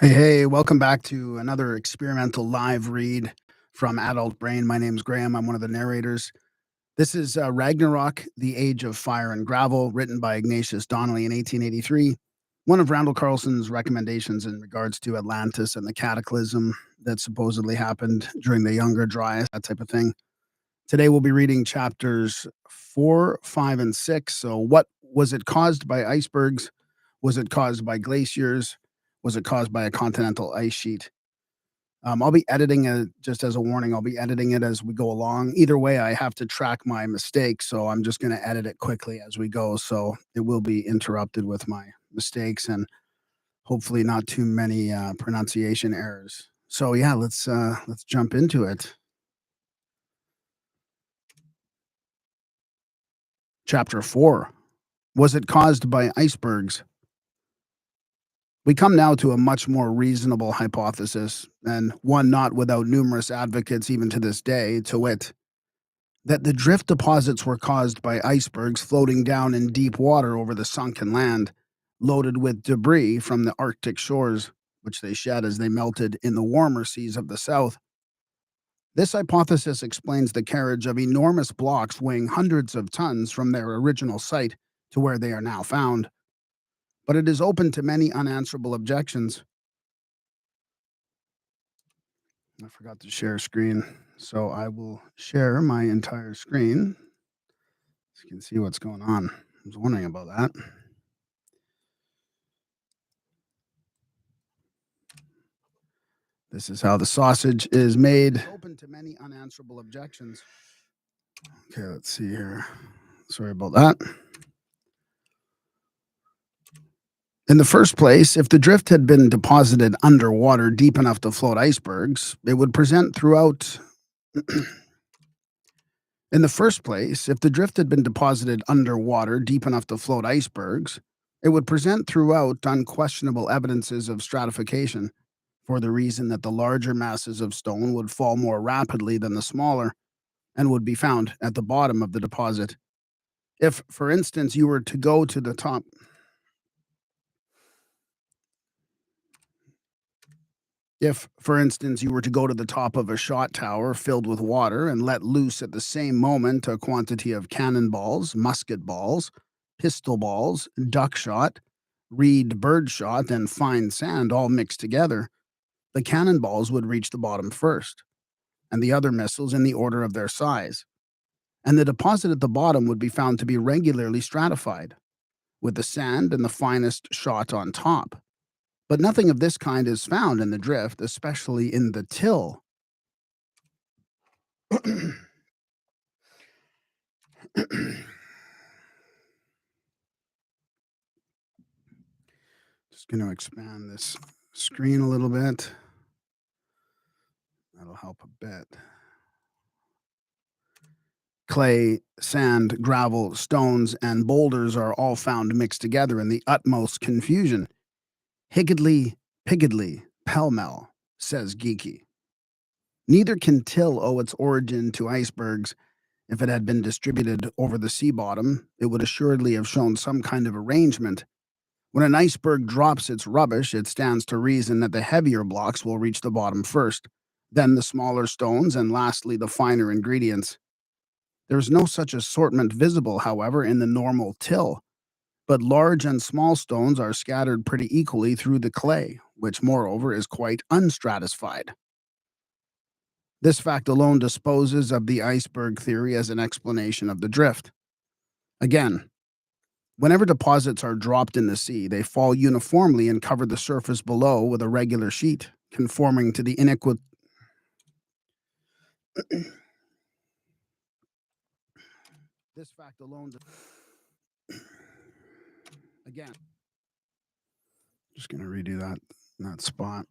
Hey, welcome back to another experimental live read from Adult Brain. My name's Graham. I'm one of the narrators. This is Ragnarok, The Age of Fire and Gravel, written by Ignatius Donnelly in 1883. One of Randall Carlson's recommendations in regards to Atlantis and the cataclysm that supposedly happened during the Younger Dryas, that type of thing. Today we'll be reading chapters 4, 5, and 6. So, what was it caused by icebergs? Was it caused by glaciers? Was it caused by a continental ice sheet? I'll be editing it just as a warning. I'll be editing it as we go along. Either way, I have to track my mistakes, so I'm just going to edit it quickly as we go. So it will be interrupted with my mistakes and hopefully not too many pronunciation errors. So yeah, let's jump into it. Chapter 4. Was it caused by icebergs? We come now to a much more reasonable hypothesis, and one not without numerous advocates even to this day, to wit, that the drift deposits were caused by icebergs floating down in deep water over the sunken land, loaded with debris from the Arctic shores, which they shed as they melted in the warmer seas of the south. This hypothesis explains the carriage of enormous blocks weighing hundreds of tons from their original site to where they are now found, but it is open to many unanswerable objections. I forgot to share screen, so I will share my entire screen so you can see what's going on. I was wondering about that. This is how the sausage is made. Open to many unanswerable objections. Okay, let's see here. Sorry about that. In the first place, if the drift had been deposited underwater deep enough to float icebergs, it would present throughout. In the first place, if the drift had been deposited underwater deep enough to float icebergs, it would present throughout unquestionable evidences of stratification, for the reason that the larger masses of stone would fall more rapidly than the smaller, and would be found at the bottom of the deposit. If, for instance, you were to go to the top. If, for instance, you were to go to the top of a shot tower filled with water and let loose at the same moment a quantity of cannonballs, musket balls, pistol balls, duck shot, reed bird shot, and fine sand all mixed together, the cannonballs would reach the bottom first, and the other missiles in the order of their size. And the deposit at the bottom would be found to be regularly stratified, with the sand and the finest shot on top. But nothing of this kind is found in the drift, especially in the till. Just going to expand this screen a little bit. That'll help a bit. Clay, sand, gravel, stones, and boulders are all found mixed together in the utmost confusion. Higgledy, piggledy, pell-mell, says Geeky. Neither can till owe its origin to icebergs. If it had been distributed over the sea bottom, it would assuredly have shown some kind of arrangement. When an iceberg drops its rubbish, it stands to reason that the heavier blocks will reach the bottom first, then the smaller stones, and lastly the finer ingredients. There is no such assortment visible, however, in the normal till, but large and small stones are scattered pretty equally through the clay, which moreover is quite unstratified. This fact alone disposes of the iceberg theory as an explanation of the drift. Again, whenever deposits are dropped in the sea, they fall uniformly and cover the surface below with a regular sheet, conforming to the This fact alone. Again, just going to redo that spot.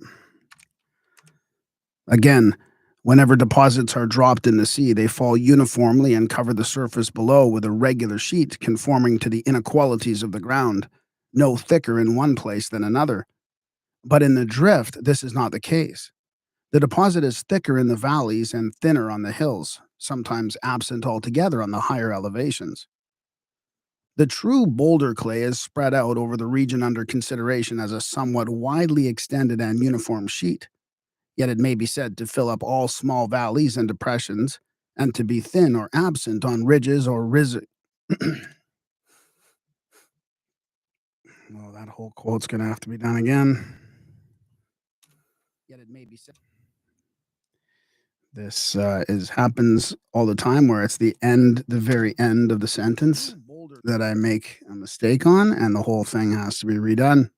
Again, whenever deposits are dropped in the sea, they fall uniformly and cover the surface below with a regular sheet conforming to the inequalities of the ground, no thicker in one place than another. But in the drift, this is not the case. The deposit is thicker in the valleys and thinner on the hills, sometimes absent altogether on the higher elevations. The true boulder clay is spread out over the region under consideration as a somewhat widely extended and uniform sheet, yet it may be said to fill up all small valleys and depressions, and to be thin or absent on ridges or well, that whole quote's going to have to be done again. Yet it may be said. This is happens all the time where it's the very end of the sentence that I make a mistake on, and the whole thing has to be redone.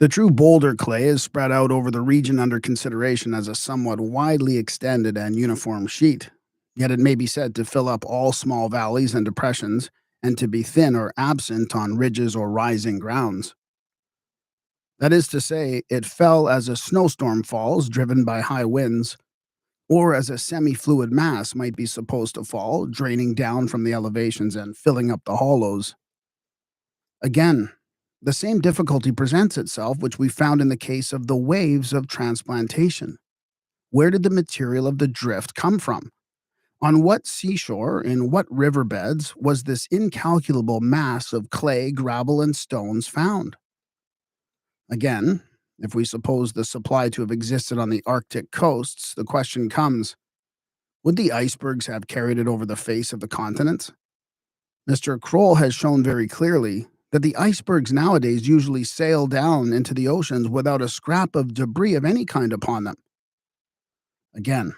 The true boulder clay is spread out over the region under consideration as a somewhat widely extended and uniform sheet, yet it may be said to fill up all small valleys and depressions, and to be thin or absent on ridges or rising grounds. That is to say, it fell as a snowstorm falls, driven by high winds, or as a semi fluid mass might be supposed to fall, draining down from the elevations and filling up the hollows. Again, the same difficulty presents itself which we found in the case of the waves of transplantation. Where did the material of the drift come from? On what seashore, in what riverbeds, was this incalculable mass of clay, gravel, and stones found? Again, if we suppose the supply to have existed on the Arctic coasts, the question comes, would the icebergs have carried it over the face of the continents? Mr. Kroll has shown very clearly that the icebergs nowadays usually sail down into the oceans without a scrap of debris of any kind upon them. Again,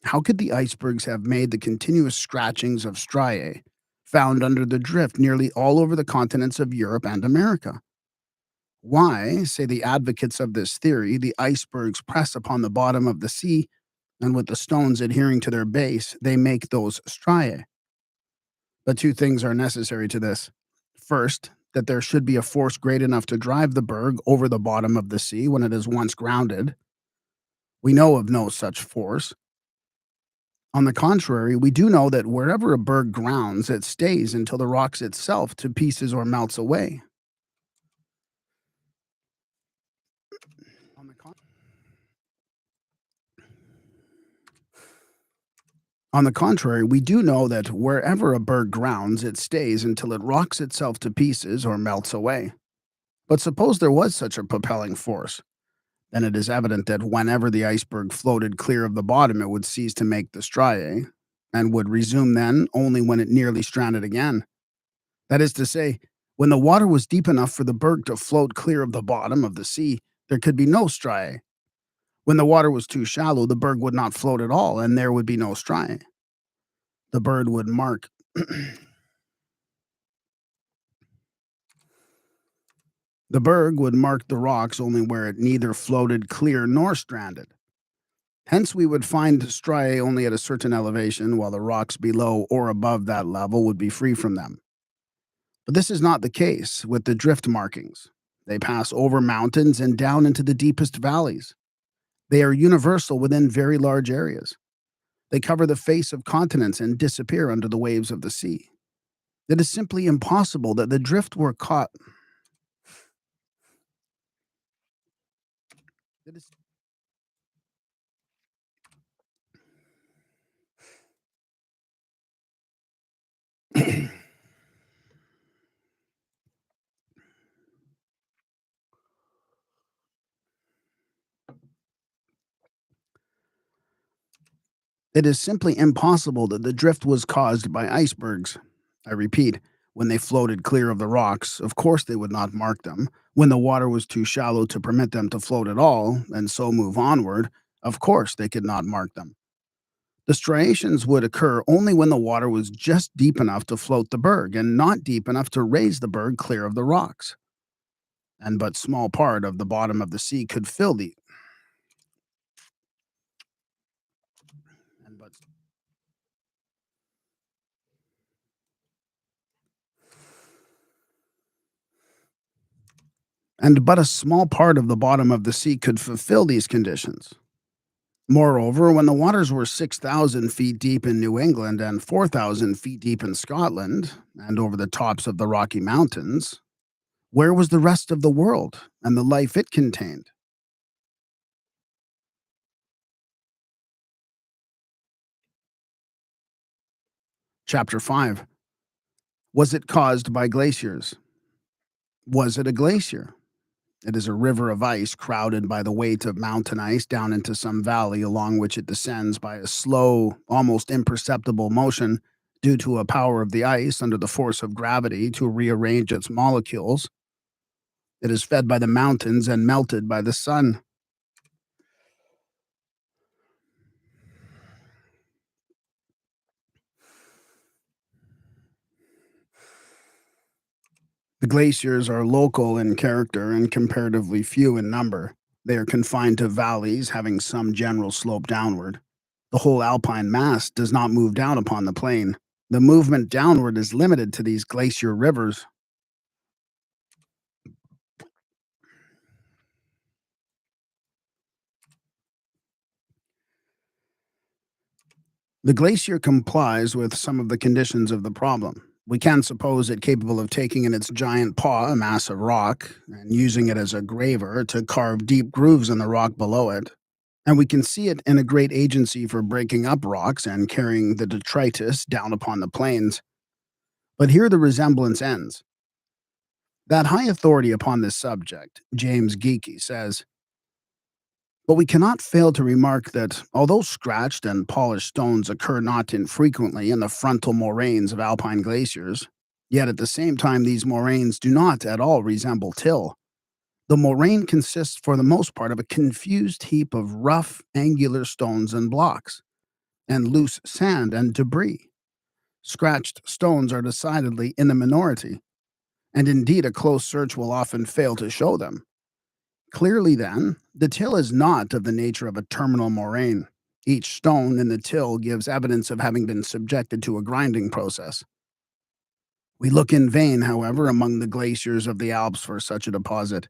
how could the icebergs have made the continuous scratchings of striae found under the drift nearly all over the continents of Europe and America? Why, say the advocates of this theory, the icebergs press upon the bottom of the sea, and with the stones adhering to their base, they make those striae? But two things are necessary to this. First, that there should be a force great enough to drive the berg over the bottom of the sea when it is once grounded. We know of no such force. On the contrary, we do know that wherever a berg grounds, it stays until the rocks itself to pieces or melts away. On the, con- on the contrary, we do know that wherever a berg grounds, it stays until it rocks itself to pieces or melts away. But suppose there was such a propelling force, then it is evident that whenever the iceberg floated clear of the bottom, it would cease to make the striae, and would resume then only when it nearly stranded again. That is to say, when the water was deep enough for the berg to float clear of the bottom of the sea, there could be no striae. When the water was too shallow, the berg would not float at all, and there would be no striae. The bird would mark. The berg would mark the rocks only where it neither floated clear nor stranded. Hence, we would find striae only at a certain elevation, while the rocks below or above that level would be free from them. But this is not the case with the drift markings. They pass over mountains and down into the deepest valleys. They are universal within very large areas. They cover the face of continents and disappear under the waves of the sea. It is simply impossible that the drift were caught. It is It is simply impossible that the drift was caused by icebergs. I repeat, when they floated clear of the rocks, of course they would not mark them. When the water was too shallow to permit them to float at all, and so move onward, of course they could not mark them. The striations would occur only when the water was just deep enough to float the berg, and not deep enough to raise the berg clear of the rocks. And but small part of the bottom of the sea could fill the and but and but a small part of the bottom of the sea could fulfill these conditions. Moreover, when the waters were 6,000 feet deep in New England and 4,000 feet deep in Scotland, and over the tops of the Rocky Mountains, where was the rest of the world and the life it contained? Chapter 5. Was it caused by glaciers? Was it a glacier? It is a river of ice crowded by the weight of mountain ice down into some valley along which it descends by a slow, almost imperceptible motion due to a power of the ice under the force of gravity to rearrange its molecules. It is fed by the mountains and melted by the sun. The glaciers are local in character and comparatively few in number. They are confined to valleys having some general slope downward. The whole alpine mass does not move down upon the plain. The movement downward is limited to these glacier rivers. The glacier complies with some of the conditions of the problem. We can suppose it capable of taking in its giant paw a mass of rock and using it as a graver to carve deep grooves in the rock below it. And we can see it in a great agency for breaking up rocks and carrying the detritus down upon the plains. But here the resemblance ends. That high authority upon this subject, James Geeky, says, but we cannot fail to remark that, although scratched and polished stones occur not infrequently in the frontal moraines of alpine glaciers, yet at the same time these moraines do not at all resemble till. The moraine consists for the most part of a confused heap of rough, angular stones and blocks, and loose sand and debris. Scratched stones are decidedly in the minority, and indeed a close search will often fail to show them. Clearly, then, the till is not of the nature of a terminal moraine. Each stone in the till gives evidence of having been subjected to a grinding process. We look in vain, however, among the glaciers of the Alps for such a deposit.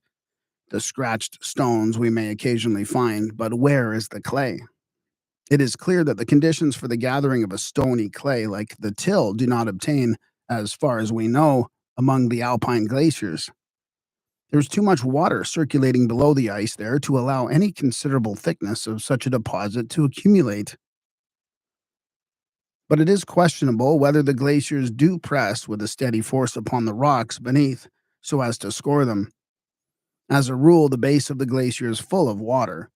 The scratched stones we may occasionally find, but where is the clay? It is clear that the conditions for the gathering of a stony clay like the till do not obtain, as far as we know, among the alpine glaciers. There's too much water circulating below the ice there to allow any considerable thickness of such a deposit to accumulate. But it is questionable whether the glaciers do press with a steady force upon the rocks beneath so as to score them. As a rule, the base of the glacier is full of water.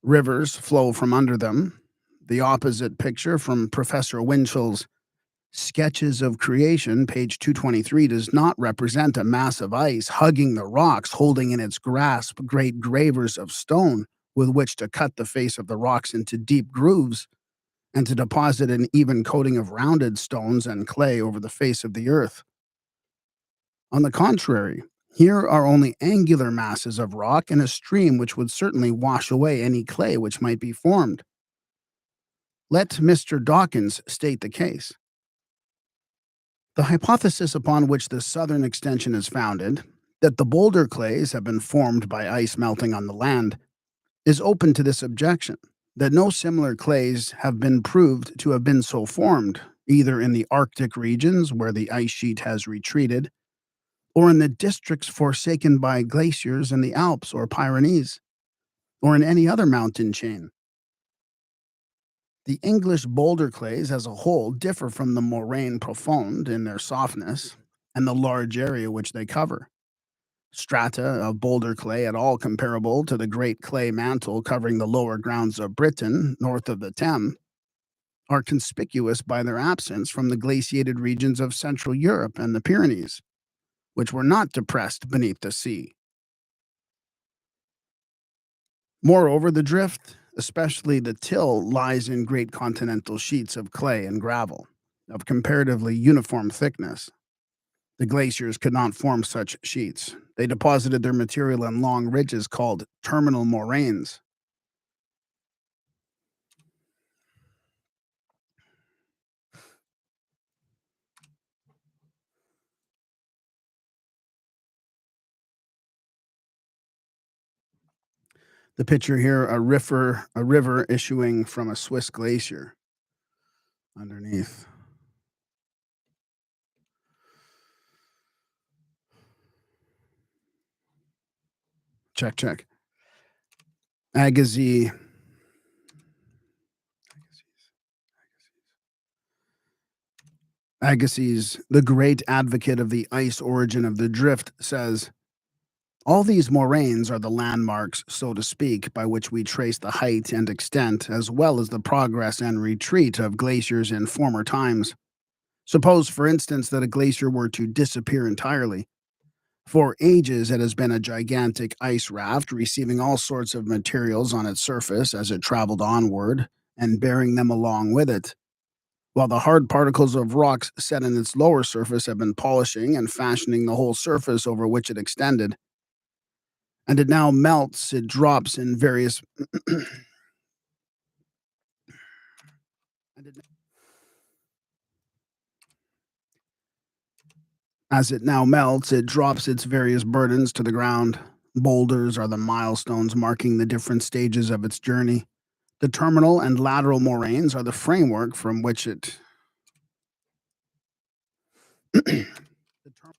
Rivers flow from under them. The opposite picture from Professor Winchell's Sketches of Creation, page 223, does not represent a mass of ice hugging the rocks, holding in its grasp great gravers of stone with which to cut the face of the rocks into deep grooves and to deposit an even coating of rounded stones and clay over the face of the earth. On the contrary, here are only angular masses of rock and a stream which would certainly wash away any clay which might be formed. Let Mr. Dawkins state the case. The hypothesis upon which the southern extension is founded, that the boulder clays have been formed by ice melting on the land, is open to this objection, that no similar clays have been proved to have been so formed, either in the Arctic regions where the ice sheet has retreated, or in the districts forsaken by glaciers in the Alps or Pyrenees, or in any other mountain chain. The English boulder clays as a whole differ from the moraine profonde in their softness and the large area which they cover. Strata of boulder clay at all comparable to the great clay mantle covering the lower grounds of Britain north of the Thames are conspicuous by their absence from the glaciated regions of Central Europe and the Pyrenees, which were not depressed beneath the sea. Moreover, the drift, especially the till, lies in great continental sheets of clay and gravel, of comparatively uniform thickness. The glaciers could not form such sheets. They deposited their material in long ridges called terminal moraines. The picture here, a river issuing from a Swiss glacier underneath. Check, check. Agassiz. Agassiz, the great advocate of the ice origin of the drift, says, all these moraines are the landmarks, so to speak, by which we trace the height and extent, as well as the progress and retreat of glaciers in former times. Suppose, for instance, that a glacier were to disappear entirely. For ages, it has been a gigantic ice raft, receiving all sorts of materials on its surface as it traveled onward, and bearing them along with it, while the hard particles of rocks set in its lower surface have been polishing and fashioning the whole surface over which it extended. And it now melts, it drops in various as it now melts, it drops its various burdens to the ground. Boulders are the milestones marking the different stages of its journey. The terminal and lateral moraines are the framework from which it the, ter-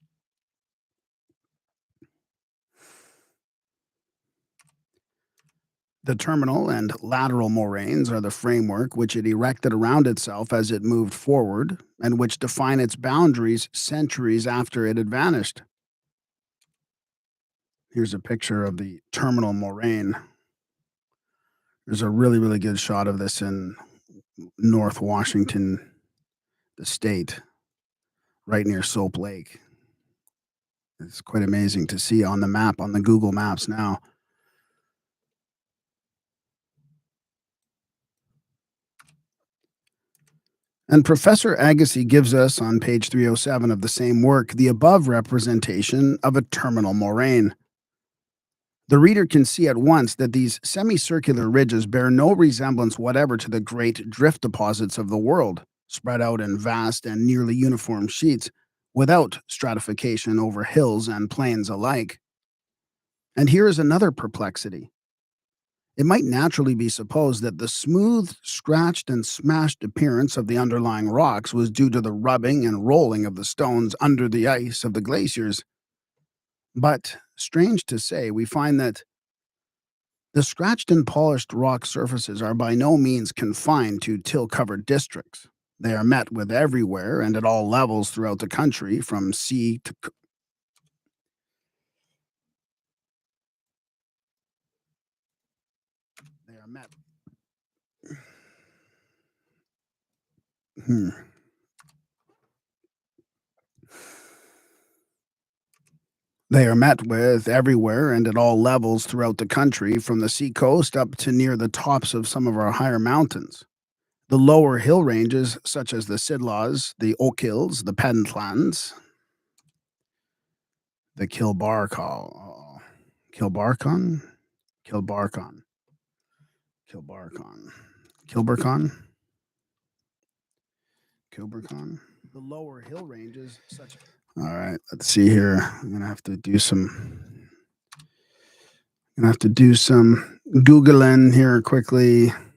the terminal and lateral moraines are the framework which it erected around itself as it moved forward, and which define its boundaries centuries after it had vanished. Here's a picture of the terminal moraine. There's a really, really good shot of this in North Washington, the state, right near Soap Lake. It's quite amazing to see on the map, on the Google Maps now. And Professor Agassi gives us, on page 307 of the same work, the above representation of a terminal moraine. The reader can see at once that these semicircular ridges bear no resemblance whatever to the great drift deposits of the world, spread out in vast and nearly uniform sheets, without stratification over hills and plains alike. And here is another perplexity. It might naturally be supposed that the smooth, scratched, and smashed appearance of the underlying rocks was due to the rubbing and rolling of the stones under the ice of the glaciers. But, strange to say, we find that the scratched and polished rock surfaces are by no means confined to till-covered districts. They are met with everywhere and at all levels throughout the country, from sea to they are met. Hmm. They are met with everywhere and at all levels throughout the country, from the seacoast up to near the tops of some of our higher mountains. The lower hill ranges, such as the Sidlaws, the Ochils, the Pentlands, the Kilbarcon, Kilbarcon, Kilbarcon, Kilburcon, Kilburcon. The lower hill ranges, such. All right, let's see here. I'm gonna have to do some. Gonna have to do some Googling here quickly. I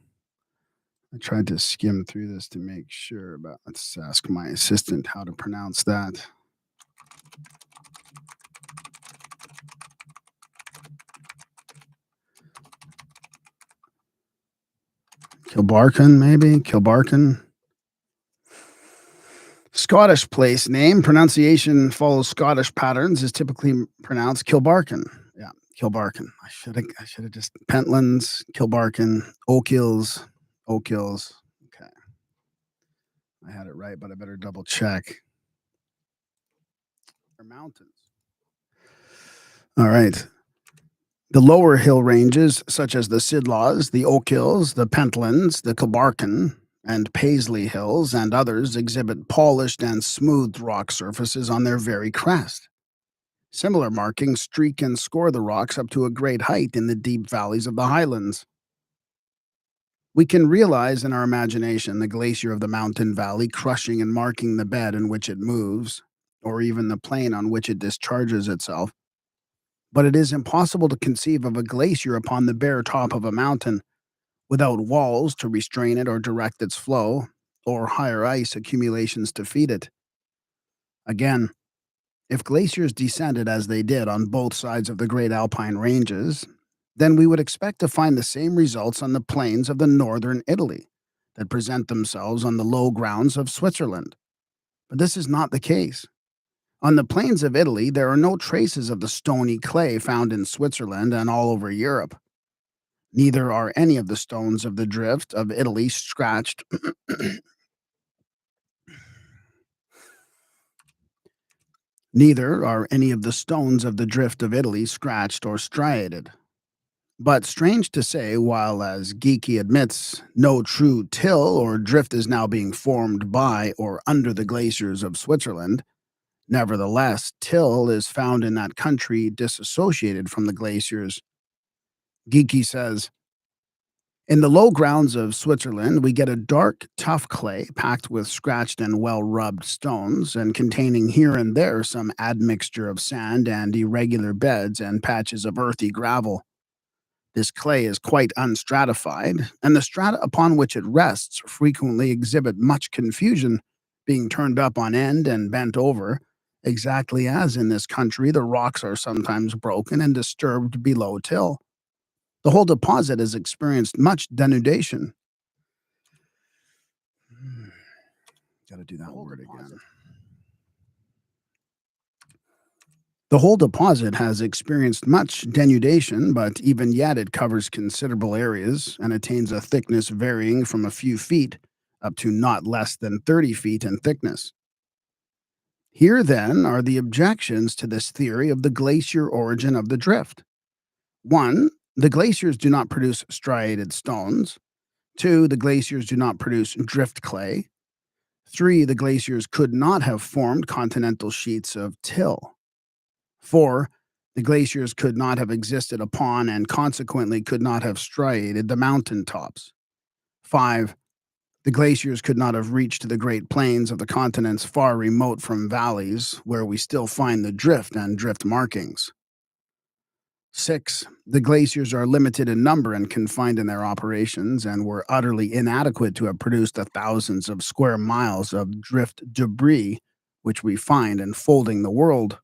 tried to skim through this to make sure, but let's ask my assistant how to pronounce that. Kilbarcon, maybe? Kilbarcon? Scottish place name. Pronunciation follows Scottish patterns, is typically pronounced Kilbarcon. Yeah, Kilbarcon. I should have just Pentlands, Kilbarcon, Ochils, Ochils. Okay. I had it right, but I better double check. Mountains. All right. The lower hill ranges, such as the Sidlaws, the Ochils, the Pentlands, the Kilbarcon, and Paisley Hills, and others, exhibit polished and smoothed rock surfaces on their very crest. Similar markings streak and score the rocks up to a great height in the deep valleys of the highlands. We can realize in our imagination the glacier of the mountain valley crushing and marking the bed in which it moves, or even the plain on which it discharges itself. But it is impossible to conceive of a glacier upon the bare top of a mountain without walls to restrain it or direct its flow, or higher ice accumulations to feed it. Again, if glaciers descended as they did on both sides of the great alpine ranges, then we would expect to find the same results on the plains of the northern Italy that present themselves on the low grounds of Switzerland. But this is not the case. On the plains of Italy, there are no traces of the stony clay found in Switzerland and all over Europe. Neither are any of the stones of the drift of Italy scratched. Neither are any of the stones of the drift of Italy scratched or striated. But strange to say, while, as Geeky admits, no true till or drift is now being formed by or under the glaciers of Switzerland, nevertheless, till is found in that country disassociated from the glaciers. Geeky says, in the low grounds of Switzerland, we get a dark, tough clay packed with scratched and well rubbed stones, and containing here and there some admixture of sand and irregular beds and patches of earthy gravel. This clay is quite unstratified, and the strata upon which it rests frequently exhibit much confusion, being turned up on end and bent over, exactly as in this country the rocks are sometimes broken and disturbed below till. The whole deposit has experienced much denudation. Got to do that word again. The whole deposit has experienced much denudation, but even yet it covers considerable areas and attains a thickness varying from a few feet up to not less than 30 feet in thickness. Here, then, are the objections to this theory of the glacier origin of the drift. 1. The glaciers do not produce striated stones. 2. The glaciers do not produce drift clay. 3. The glaciers could not have formed continental sheets of till. 4. The glaciers could not have existed upon and consequently could not have striated the mountain tops. 5. The glaciers could not have reached the great plains of the continents far remote from valleys where we still find the drift and drift markings. 6. The glaciers are limited in number and confined in their operations and were utterly inadequate to have produced the thousands of square miles of drift debris which we find enfolding the world.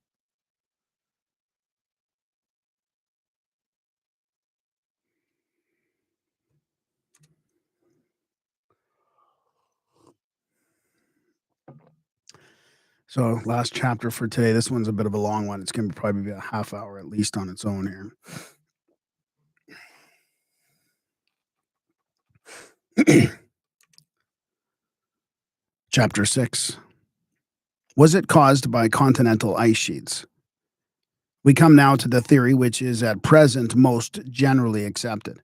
So, last chapter for today. This one's a bit of a long one. It's going to probably be a half hour at least on its own here. Chapter 6. Was it caused by continental ice sheets? We come now to the theory which is at present most generally accepted.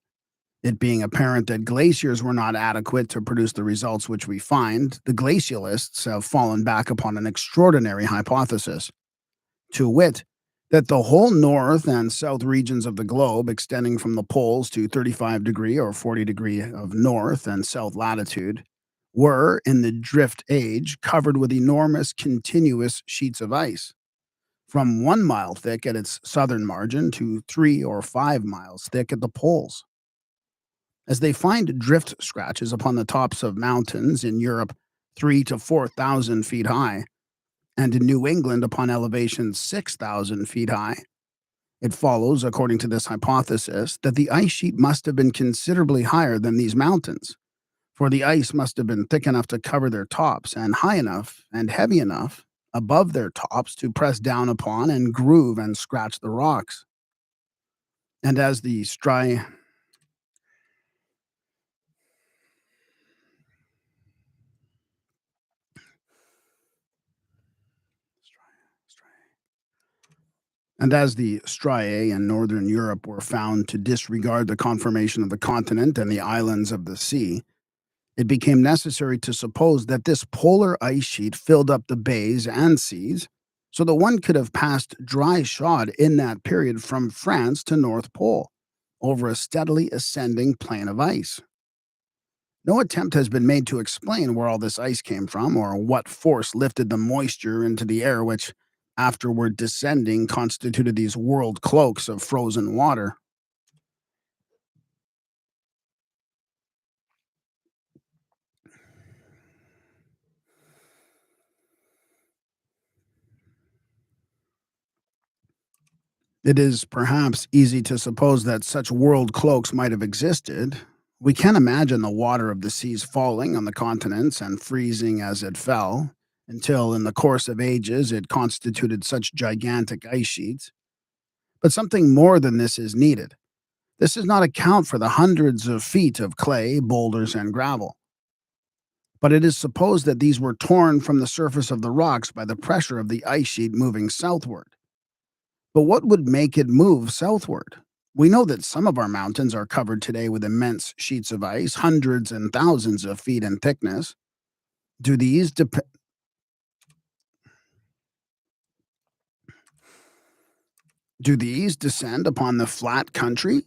It being apparent that glaciers were not adequate to produce the results which we find, the glacialists have fallen back upon an extraordinary hypothesis, to wit, that the whole north and south regions of the globe, extending from the poles to 35° or 40° of north and south latitude, were, in the drift age, covered with enormous continuous sheets of ice, from 1 mile thick at its southern margin to 3 or 5 miles thick at the poles. As they find drift scratches upon the tops of mountains in Europe 3,000 to 4,000 feet high, and in New England upon elevations 6,000 feet high, it follows, according to this hypothesis, that the ice sheet must have been considerably higher than these mountains, for the ice must have been thick enough to cover their tops and high enough and heavy enough above their tops to press down upon and groove and scratch the rocks. And as the striae in northern Europe were found to disregard the conformation of the continent and the islands of the sea, it became necessary to suppose that this polar ice sheet filled up the bays and seas, so that one could have passed dry shod in that period from France to North Pole, over a steadily ascending plain of ice. No attempt has been made to explain where all this ice came from, or what force lifted the moisture into the air which, afterward descending, constituted these world cloaks of frozen water. It is perhaps easy to suppose that such world cloaks might have existed. We can imagine the water of the seas falling on the continents and freezing as it fell, until in the course of ages it constituted such gigantic ice sheets. But something more than this is needed. This does not account for the hundreds of feet of clay, boulders, and gravel. But it is supposed that these were torn from the surface of the rocks by the pressure of the ice sheet moving southward. But what would make it move southward? We know that some of our mountains are covered today with immense sheets of ice, hundreds and thousands of feet in thickness. Do these dep- do these descend upon the flat country?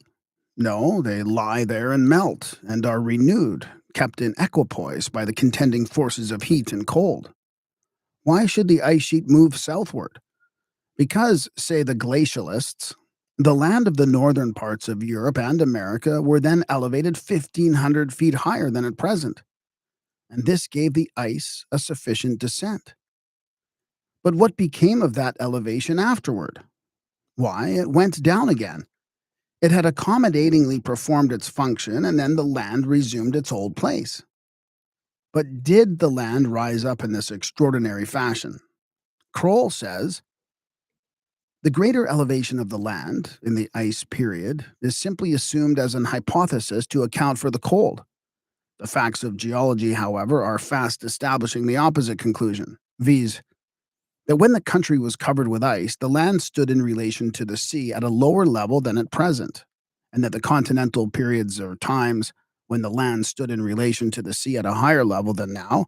No, they lie there and melt and are renewed, kept in equipoise by the contending forces of heat and cold. Why should the ice sheet move southward? Because, say the glacialists, the land of the northern parts of Europe and America were then elevated 1,500 feet higher than at present, and this gave the ice a sufficient descent. But what became of that elevation afterward? Why, it went down again. It had accommodatingly performed its function, and then the land resumed its old place. But did the land rise up in this extraordinary fashion? Kroll says, the greater elevation of the land in the ice period is simply assumed as an hypothesis to account for the cold. The facts of geology, however, are fast establishing the opposite conclusion, viz., that when the country was covered with ice, the land stood in relation to the sea at a lower level than at present, and that the continental periods or times when the land stood in relation to the sea at a higher level than now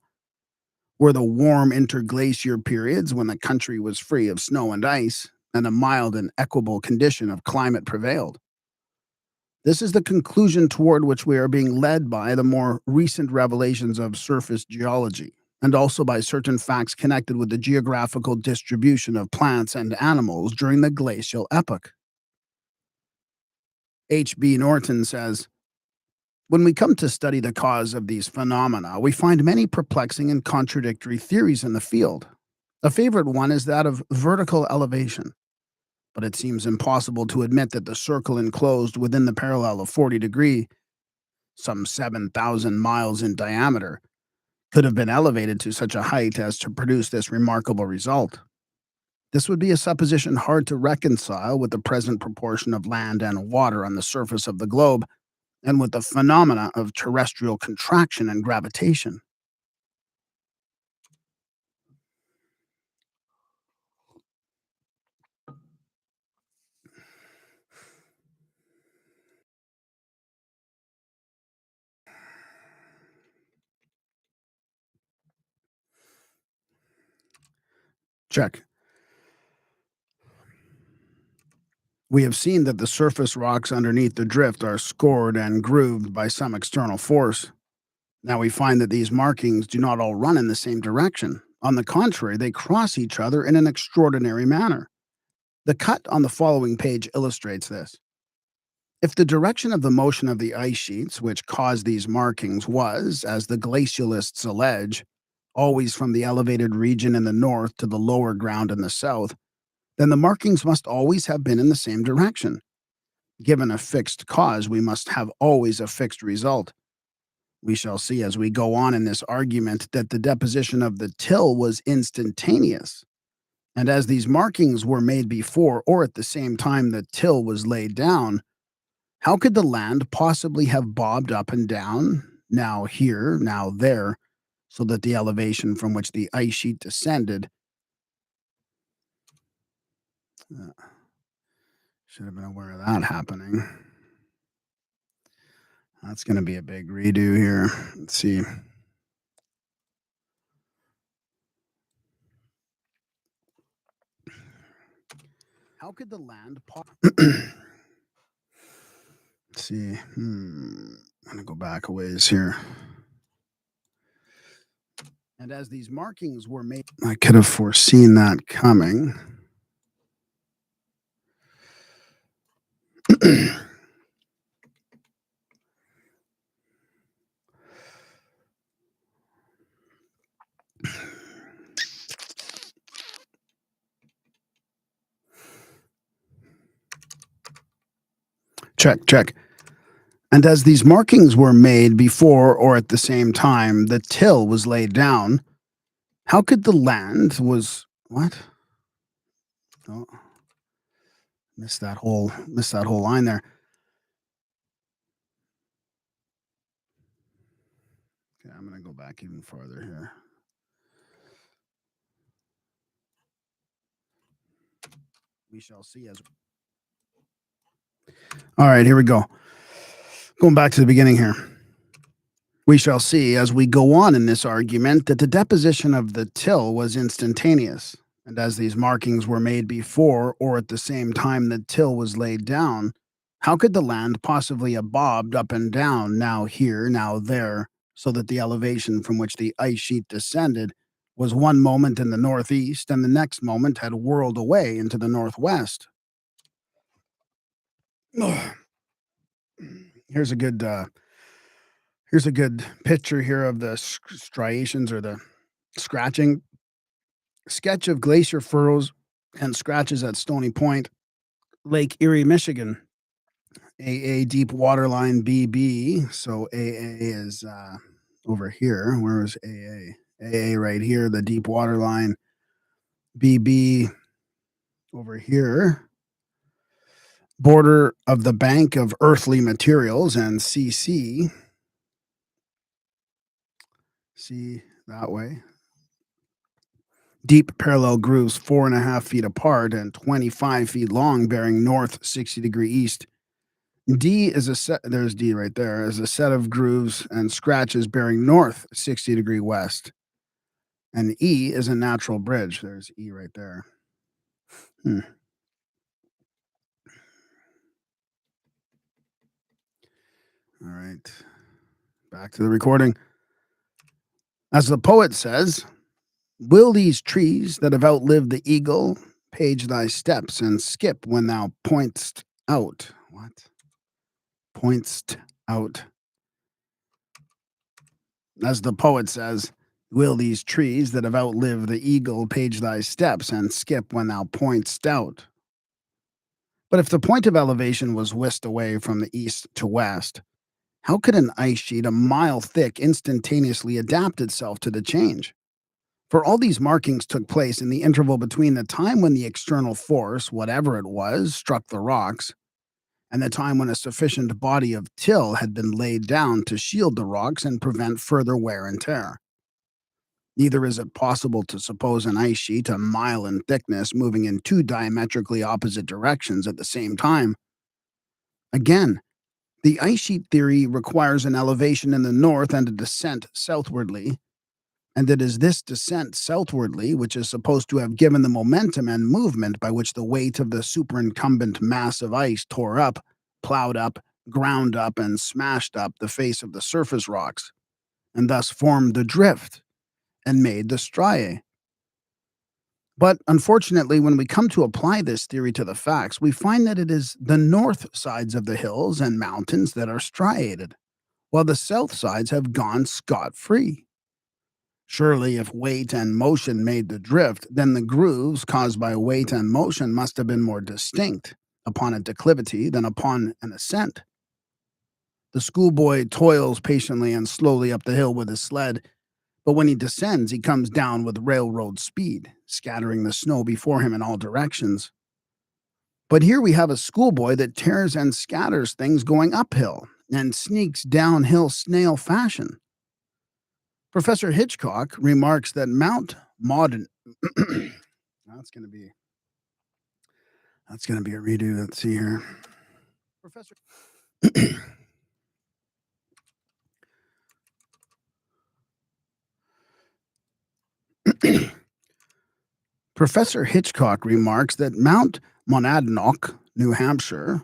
were the warm interglacier periods when the country was free of snow and ice, and a mild and equable condition of climate prevailed. This is the conclusion toward which we are being led by the more recent revelations of surface geology, and also by certain facts connected with the geographical distribution of plants and animals during the glacial epoch. H.B. Norton says, when we come to study the cause of these phenomena, we find many perplexing and contradictory theories in the field. A favorite one is that of vertical elevation. But it seems impossible to admit that the circle enclosed within the parallel of 40 degrees, some 7,000 miles in diameter, could have been elevated to such a height as to produce this remarkable result. This would be a supposition hard to reconcile with the present proportion of land and water on the surface of the globe, and with the phenomena of terrestrial contraction and gravitation. Check. We have seen that the surface rocks underneath the drift are scored and grooved by some external force. Now we find that these markings do not all run in the same direction. On the contrary, they cross each other in an extraordinary manner. The cut on the following page illustrates this. If the direction of the motion of the ice sheets which caused these markings was, as the glacialists allege, always from the elevated region in the north to the lower ground in the south, then the markings must always have been in the same direction. Given a fixed cause, we must have always a fixed result. We shall see as we go on in this argument that the deposition of the till was instantaneous. And as these markings were made before or at the same time the till was laid down, how could the land possibly have bobbed up and down, now here, now there, so that the elevation from which the ice sheet descended should have been aware of that happening. That's going to be a big redo here. Let's see. How could the land Let's see. I'm going to go back a ways here. And as these markings were made, I could have foreseen that coming. Check. And as these markings were made before or at the same time the till was laid down, How could the land was what? Oh, missed that whole line there. Okay, I'm gonna go back even farther here. We shall see as. All right, here we go. Going back to the beginning here. We shall see as we go on in this argument that the deposition of the till was instantaneous, and as these markings were made before or at the same time the till was laid down, how could the land possibly have bobbed up and down, now here, now there, so that the elevation from which the ice sheet descended was one moment in the northeast and the next moment had whirled away into the northwest? Here's a good here's a good picture here of the striations or the scratching. Sketch of glacier furrows and scratches at Stony Point, Lake Erie, Michigan. AA deep water line BB. So AA is over here. Where is AA? AA right here, the deep water line. BB over here. Border of the bank of earthly materials, and CC. See that way. Deep parallel grooves 4.5 feet apart and 25 feet long, bearing north 60° east. D is a set, there's D right there, is a set of grooves and scratches bearing north 60° west. And E is a natural bridge. There's E right there. All right. Back to the recording. As the poet says, will these trees that have outlived the eagle page thy steps and skip when thou pointst out? What? Pointst out. As the poet says, will these trees that have outlived the eagle page thy steps and skip when thou pointst out? But if the point of elevation was whisked away from the east to west, how could an ice sheet a mile thick instantaneously adapt itself to the change? For all these markings took place in the interval between the time when the external force, whatever it was, struck the rocks, and the time when a sufficient body of till had been laid down to shield the rocks and prevent further wear and tear. Neither is it possible to suppose an ice sheet a mile in thickness moving in two diametrically opposite directions at the same time. Again, the ice sheet theory requires an elevation in the north and a descent southwardly, and it is this descent southwardly which is supposed to have given the momentum and movement by which the weight of the superincumbent mass of ice tore up, plowed up, ground up, and smashed up the face of the surface rocks, and thus formed the drift and made the striae. But unfortunately, when we come to apply this theory to the facts, we find that it is the north sides of the hills and mountains that are striated, while the south sides have gone scot-free. Surely, if weight and motion made the drift, then the grooves caused by weight and motion must have been more distinct upon a declivity than upon an ascent. The schoolboy toils patiently and slowly up the hill with his sled, but when he descends, he comes down with railroad speed, scattering the snow before him in all directions. But here we have a schoolboy that tears and scatters things going uphill and sneaks downhill snail fashion. Professor Hitchcock remarks that Mount Modern. That's going to be a redo. Let's see here. Professor. Professor Hitchcock remarks that Mount Monadnock, New Hampshire,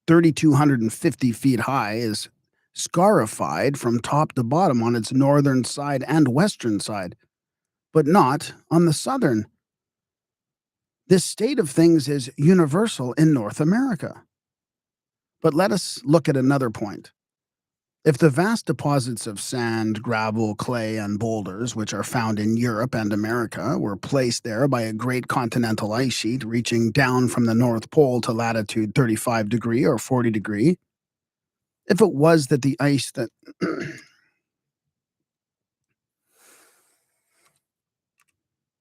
3,250 feet high, is scarified from top to bottom on its northern side and western side, but not on the southern. This state of things is universal in North America. But let us look at another point. If the vast deposits of sand, gravel, clay, and boulders, which are found in Europe and America, were placed there by a great continental ice sheet reaching down from the North Pole to latitude 35° or 40°, if it was that the ice that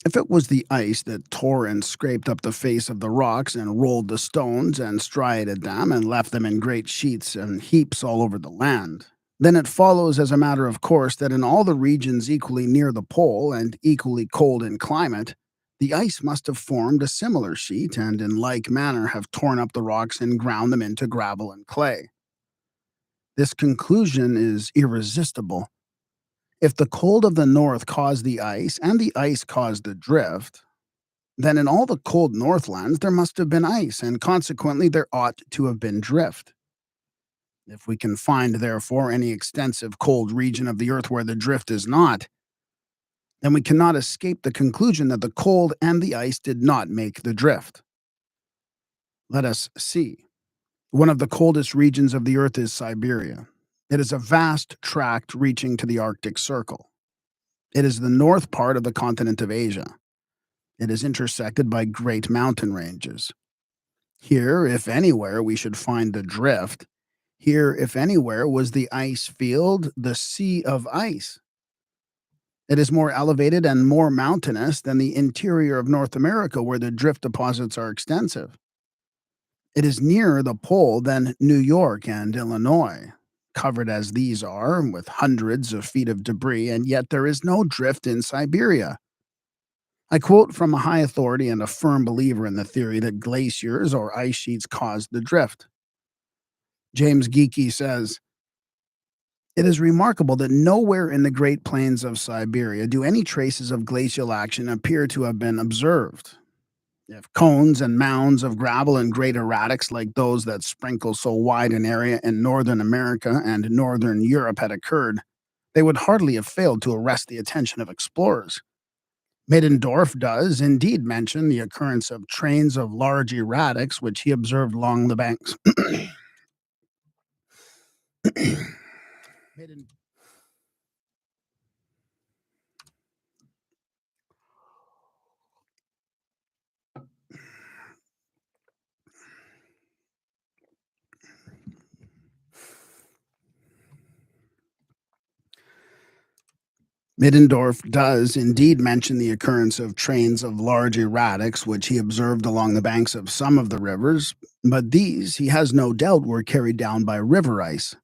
If it was the ice that tore and scraped up the face of the rocks and rolled the stones and striated them and left them in great sheets and heaps all over the land, then it follows as a matter of course that in all the regions equally near the pole and equally cold in climate, the ice must have formed a similar sheet and in like manner have torn up the rocks and ground them into gravel and clay. This conclusion is irresistible. If the cold of the north caused the ice and the ice caused the drift, then in all the cold northlands there must have been ice, and consequently there ought to have been drift. If we can find, therefore, any extensive cold region of the earth where the drift is not, then we cannot escape the conclusion that the cold and the ice did not make the drift. Let us see. One of the coldest regions of the earth is Siberia. It is a vast tract reaching to the Arctic Circle. It is the north part of the continent of Asia. It is intersected by great mountain ranges. Here, if anywhere, we should find the drift. Here, if anywhere, was the ice field, the sea of ice. It is more elevated and more mountainous than the interior of North America, where the drift deposits are extensive. It is nearer the pole than New York and Illinois, covered as these are, with hundreds of feet of debris, and yet there is no drift in Siberia. I quote from a high authority and a firm believer in the theory that glaciers or ice sheets caused the drift. James Geeky says, "It is remarkable that nowhere in the Great Plains of Siberia do any traces of glacial action appear to have been observed. If cones and mounds of gravel and great erratics like those that sprinkle so wide an area in northern America and northern Europe had occurred, they would hardly have failed to arrest the attention of explorers. Middendorf does indeed mention the occurrence of trains of large erratics which he observed along the banks." Midden- Middendorf does indeed mention the occurrence of trains of large erratics which he observed along the banks of some of the rivers, but these, he has no doubt, were carried down by river ice.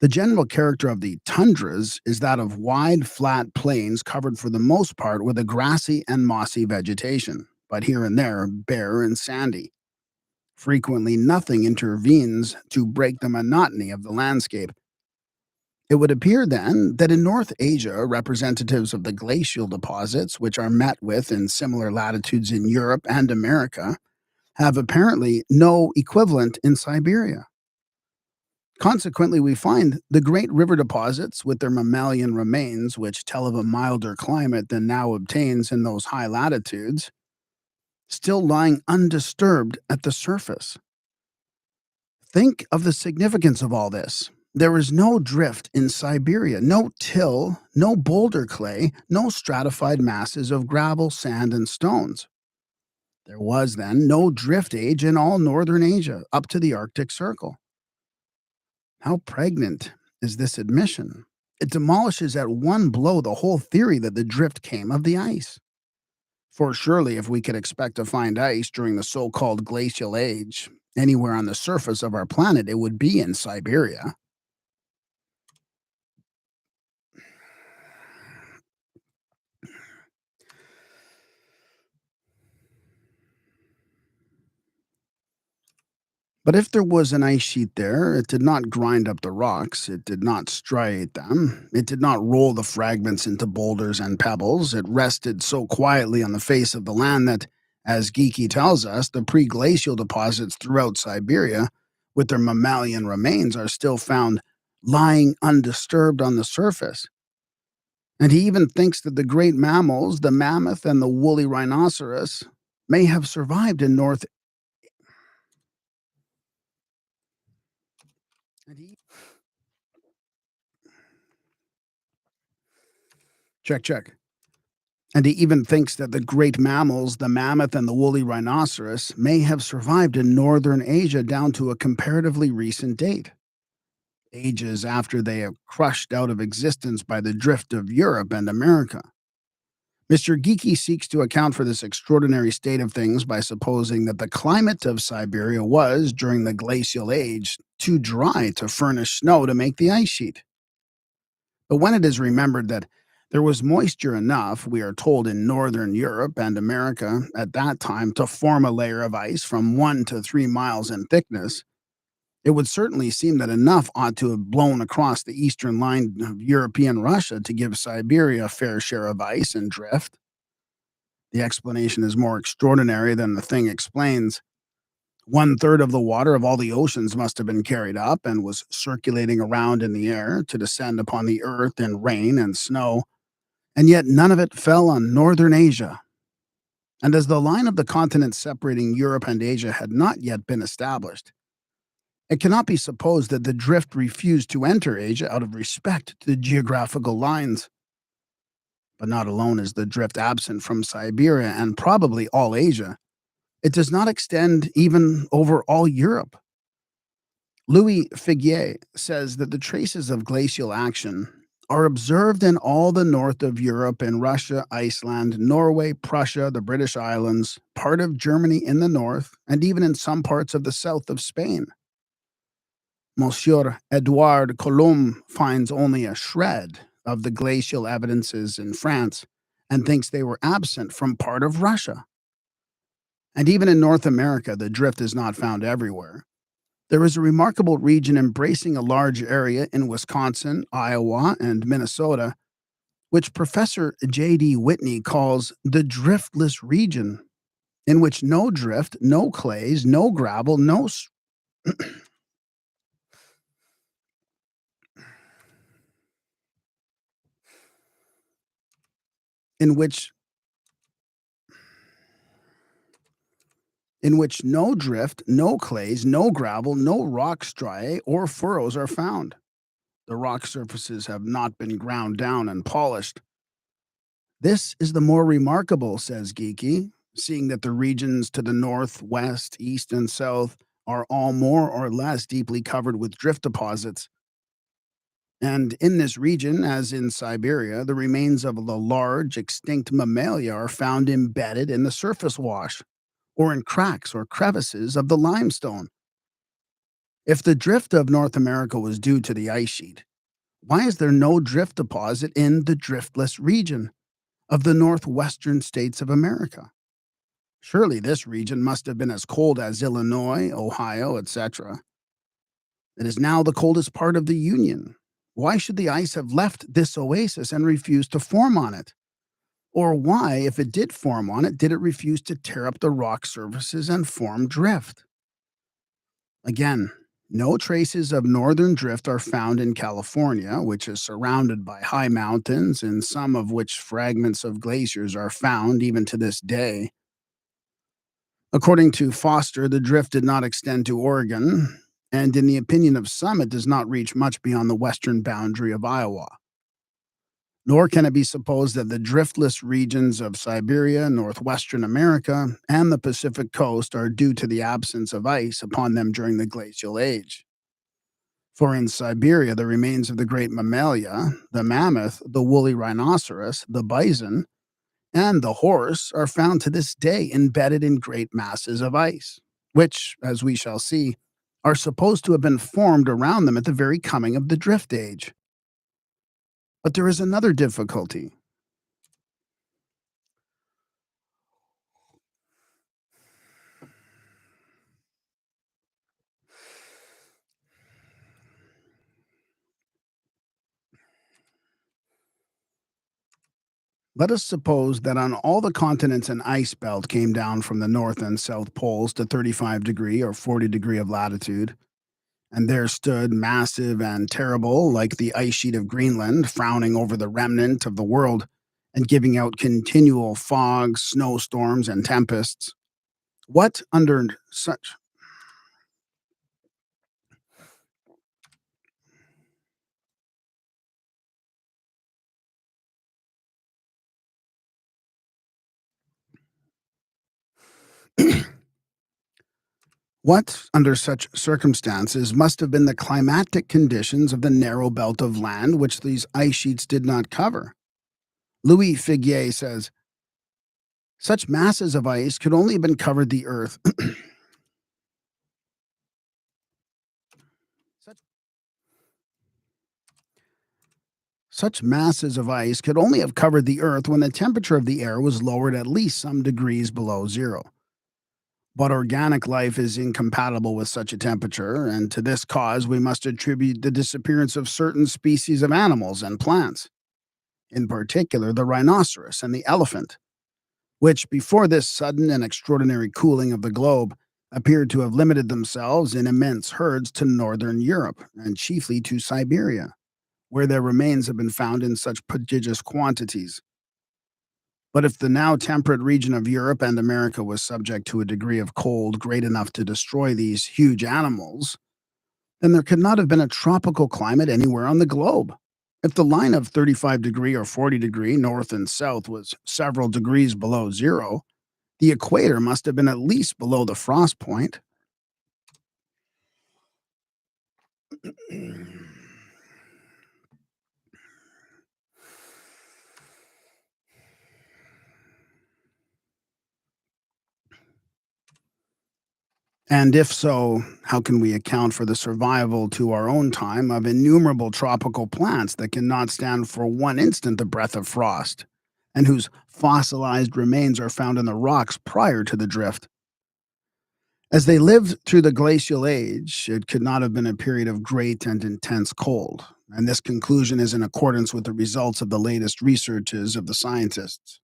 The general character of the tundras is that of wide, flat plains covered for the most part with a grassy and mossy vegetation, but here and there bare and sandy. Frequently, nothing intervenes to break the monotony of the landscape. It would appear then that in North Asia, representatives of the glacial deposits, which are met with in similar latitudes in Europe and America, have apparently no equivalent in Siberia. Consequently, we find the great river deposits with their mammalian remains, which tell of a milder climate than now obtains in those high latitudes, still lying undisturbed at the surface. Think of the significance of all this. There is no drift in Siberia, no till, no boulder clay, no stratified masses of gravel, sand, and stones. There was then no drift age in all northern Asia up to the Arctic Circle. How pregnant is this admission? It demolishes at one blow the whole theory that the drift came of the ice. For surely, if we could expect to find ice during the so called glacial age anywhere on the surface of our planet, it would be in Siberia. But if there was an ice sheet there, it did not grind up the rocks, it did not striate them, it did not roll the fragments into boulders and pebbles. It rested so quietly on the face of the land that, as Geeky tells us, the pre-glacial deposits throughout Siberia, with their mammalian remains, are still found lying undisturbed on the surface. And he even thinks that the great mammals, the mammoth and the woolly rhinoceros, may have survived in North. And he check, check. And he even thinks that the great mammals, the mammoth and the woolly rhinoceros, may have survived in northern Asia down to a comparatively recent date, ages after they are crushed out of existence by the drift of Europe and America. Mr. Geeky seeks to account for this extraordinary state of things by supposing that the climate of Siberia was, during the glacial age, too dry to furnish snow to make the ice sheet. But when it is remembered that there was moisture enough, we are told, in northern Europe and America at that time to form a layer of ice from 1 to 3 miles in thickness, it would certainly seem that enough ought to have blown across the eastern line of European Russia to give Siberia a fair share of ice and drift. The explanation is more extraordinary than the thing explains. 1/3 of the water of all the oceans must have been carried up and was circulating around in the air to descend upon the earth in rain and snow, and yet none of it fell on northern Asia. And as the line of the continents separating Europe and Asia had not yet been established, it cannot be supposed that the drift refused to enter Asia out of respect to the geographical lines. But not alone is the drift absent from Siberia and probably all Asia, it does not extend even over all Europe. Louis Figuier says that the traces of glacial action are observed in all the north of Europe, in Russia, Iceland, Norway, Prussia, the British Islands, part of Germany in the north, and even in some parts of the south of Spain. Monsieur Edouard Coulomb finds only a shred of the glacial evidences in France and thinks they were absent from part of Russia. And even in North America, the drift is not found everywhere. There is a remarkable region embracing a large area in Wisconsin, Iowa, and Minnesota, which Professor J.D. Whitney calls the driftless region, in which no drift, no clays, no gravel, in which no drift, no clays, no gravel, no rock striae or furrows are found. The rock surfaces have not been ground down and polished. This is the more remarkable, says Geeky, seeing that the regions to the north, west, east, and south are all more or less deeply covered with drift deposits. And in this region, as in Siberia, the remains of the large extinct mammalia are found embedded in the surface wash, or in cracks or crevices of the limestone. If the drift of North America was due to the ice sheet, why is there no drift deposit in the driftless region of the northwestern states of America? Surely this region must have been as cold as Illinois, Ohio, etc. It is now the coldest part of the Union. Why should the ice have left this oasis and refused to form on it? Or why, if it did form on it, did it refuse to tear up the rock surfaces and form drift? Again, no traces of northern drift are found in California, which is surrounded by high mountains, in some of which fragments of glaciers are found even to this day. According to Foster, the drift did not extend to Oregon, and in the opinion of some, it does not reach much beyond the western boundary of Iowa. Nor can it be supposed that the driftless regions of Siberia, northwestern America, and the Pacific coast are due to the absence of ice upon them during the glacial age. For in Siberia, the remains of the great mammalia, the mammoth, the woolly rhinoceros, the bison, and the horse are found to this day embedded in great masses of ice, which, as we shall see, are supposed to have been formed around them at the very coming of the drift age. But there is another difficulty. Let us suppose that on all the continents an ice belt came down from the north and south poles to 35° or 40° of latitude, and there stood massive and terrible, like the ice sheet of Greenland, frowning over the remnant of the world and giving out continual fogs, snowstorms, and tempests. What under such What, under such circumstances, must have been the climatic conditions of the narrow belt of land which these ice sheets did not cover? Louis Figuier says, such masses of ice could only have been covered the Earth. such, such masses of ice could only have covered the Earth when the temperature of the air was lowered at least some degrees below zero. But organic life is incompatible with such a temperature, and to this cause we must attribute the disappearance of certain species of animals and plants, in particular the rhinoceros and the elephant, which, before this sudden and extraordinary cooling of the globe, appeared to have limited themselves in immense herds to northern Europe, and chiefly to Siberia, where their remains have been found in such prodigious quantities. But if the now temperate region of Europe and America was subject to a degree of cold great enough to destroy these huge animals, then there could not have been a tropical climate anywhere on the globe. If the line of 35° or 40° north and south was several degrees below zero, the equator must have been at least below the frost point. And if so, how can we account for the survival to our own time of innumerable tropical plants that cannot stand for one instant the breath of frost, and whose fossilized remains are found in the rocks prior to the drift? As they lived through the glacial age, it could not have been a period of great and intense cold, and this conclusion is in accordance with the results of the latest researches of the scientists.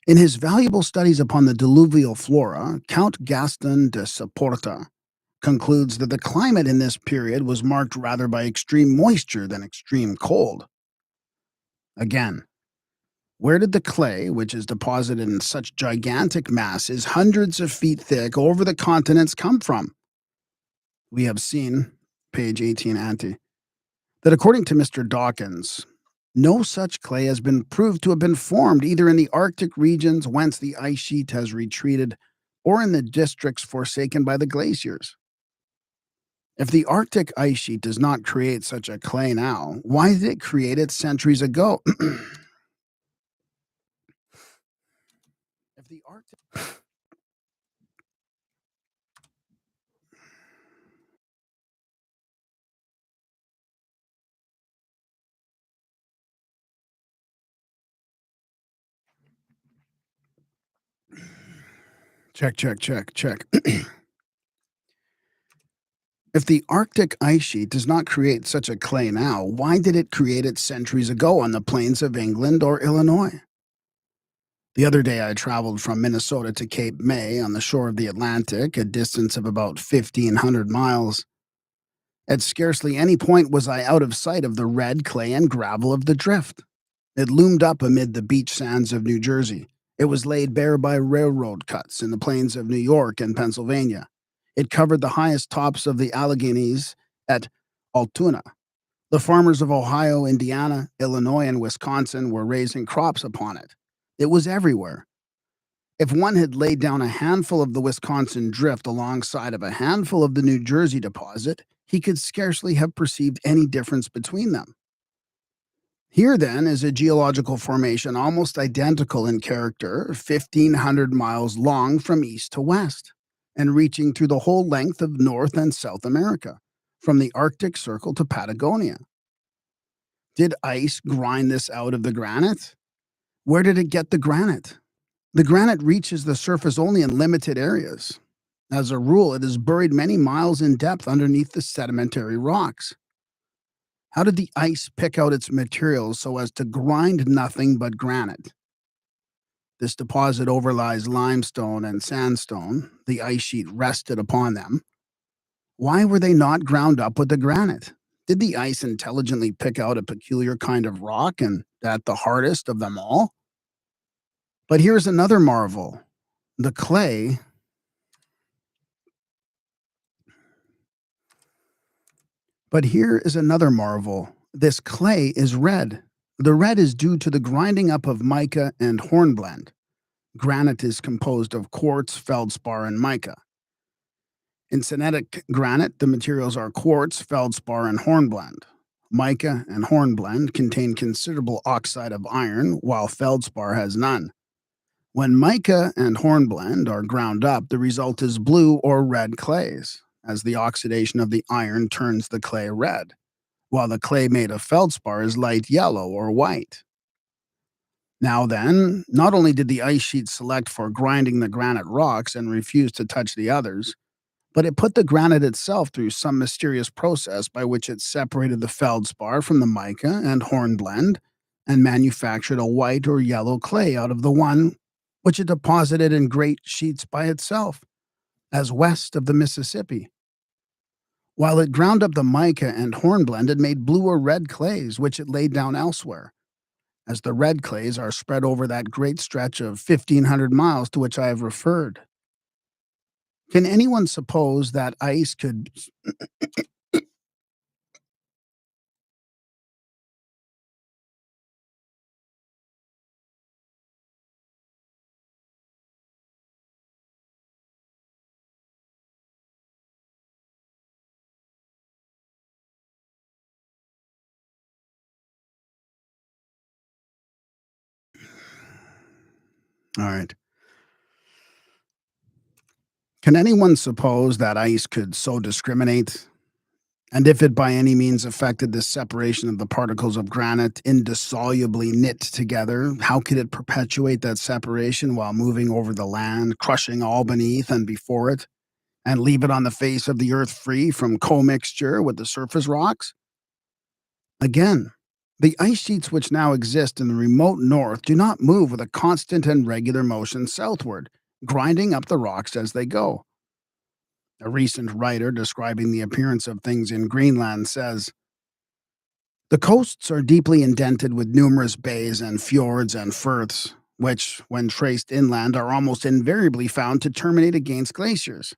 In his valuable studies upon the diluvial flora, Count Gaston de Saporta concludes that the climate in this period was marked rather by extreme moisture than extreme cold. Again, where did the clay, which is deposited in such gigantic masses, hundreds of feet thick, over the continents come from? We have seen, page 18 ante, that according to Mr. Dawkins, no such clay has been proved to have been formed either in the Arctic regions whence the ice sheet has retreated or in the districts forsaken by the glaciers. If the Arctic ice sheet does not create such a clay now, why did it create it centuries ago? if the Arctic check. If the Arctic ice sheet does not create such a clay now, why did it create it centuries ago on the plains of England or Illinois? The other day I traveled from Minnesota to Cape May on the shore of the Atlantic, a distance of about 1,500 miles. At scarcely any point was I out of sight of the red clay and gravel of the drift. It loomed up amid the beach sands of New Jersey. It was laid bare by railroad cuts in the plains of New York and Pennsylvania. It covered the highest tops of the Alleghenies at Altoona. The farmers of Ohio, Indiana, Illinois, and Wisconsin were raising crops upon it. It was everywhere. If one had laid down a handful of the Wisconsin drift alongside of a handful of the New Jersey deposit, he could scarcely have perceived any difference between them. Here, then, is a geological formation almost identical in character, 1,500 miles long from east to west, and reaching through the whole length of North and South America, from the Arctic Circle to Patagonia. Did ice grind this out of the granite? Where did it get the granite? The granite reaches the surface only in limited areas. As a rule, it is buried many miles in depth underneath the sedimentary rocks. How did the ice pick out its materials so as to grind nothing but granite? This deposit overlies limestone and sandstone. The ice sheet rested upon them. Why were they not ground up with the granite? Did the ice intelligently pick out a peculiar kind of rock, and that the hardest of them all? But here's another marvel. The clay But here is another marvel. This clay is red. The red is due to the grinding up of mica and hornblende. Granite is composed of quartz, feldspar, and mica. In senetic granite, the materials are quartz, feldspar, and hornblende. Mica and hornblende contain considerable oxide of iron, while feldspar has none. When mica and hornblende are ground up, the result is blue or red clays, as the oxidation of the iron turns the clay red, while the clay made of feldspar is light yellow or white. Now then, not only did the ice sheet select for grinding the granite rocks and refuse to touch the others, but it put the granite itself through some mysterious process by which it separated the feldspar from the mica and hornblende and manufactured a white or yellow clay out of the one which it deposited in great sheets by itself, as west of the Mississippi. While it ground up the mica and hornblende, it made blue or red clays, which it laid down elsewhere, as the red clays are spread over that great stretch of 1,500 miles to which I have referred. Can anyone suppose that ice could. All right. Can anyone suppose that ice could so discriminate? And if it by any means affected the separation of the particles of granite indissolubly knit together, how could it perpetuate that separation while moving over the land, crushing all beneath and before it, and leave it on the face of the earth free from commixture with the surface rocks? Again, the ice sheets which now exist in the remote north do not move with a constant and regular motion southward, grinding up the rocks as they go. A recent writer describing the appearance of things in Greenland says, "The coasts are deeply indented with numerous bays and fjords and firths, which, when traced inland, are almost invariably found to terminate against glaciers.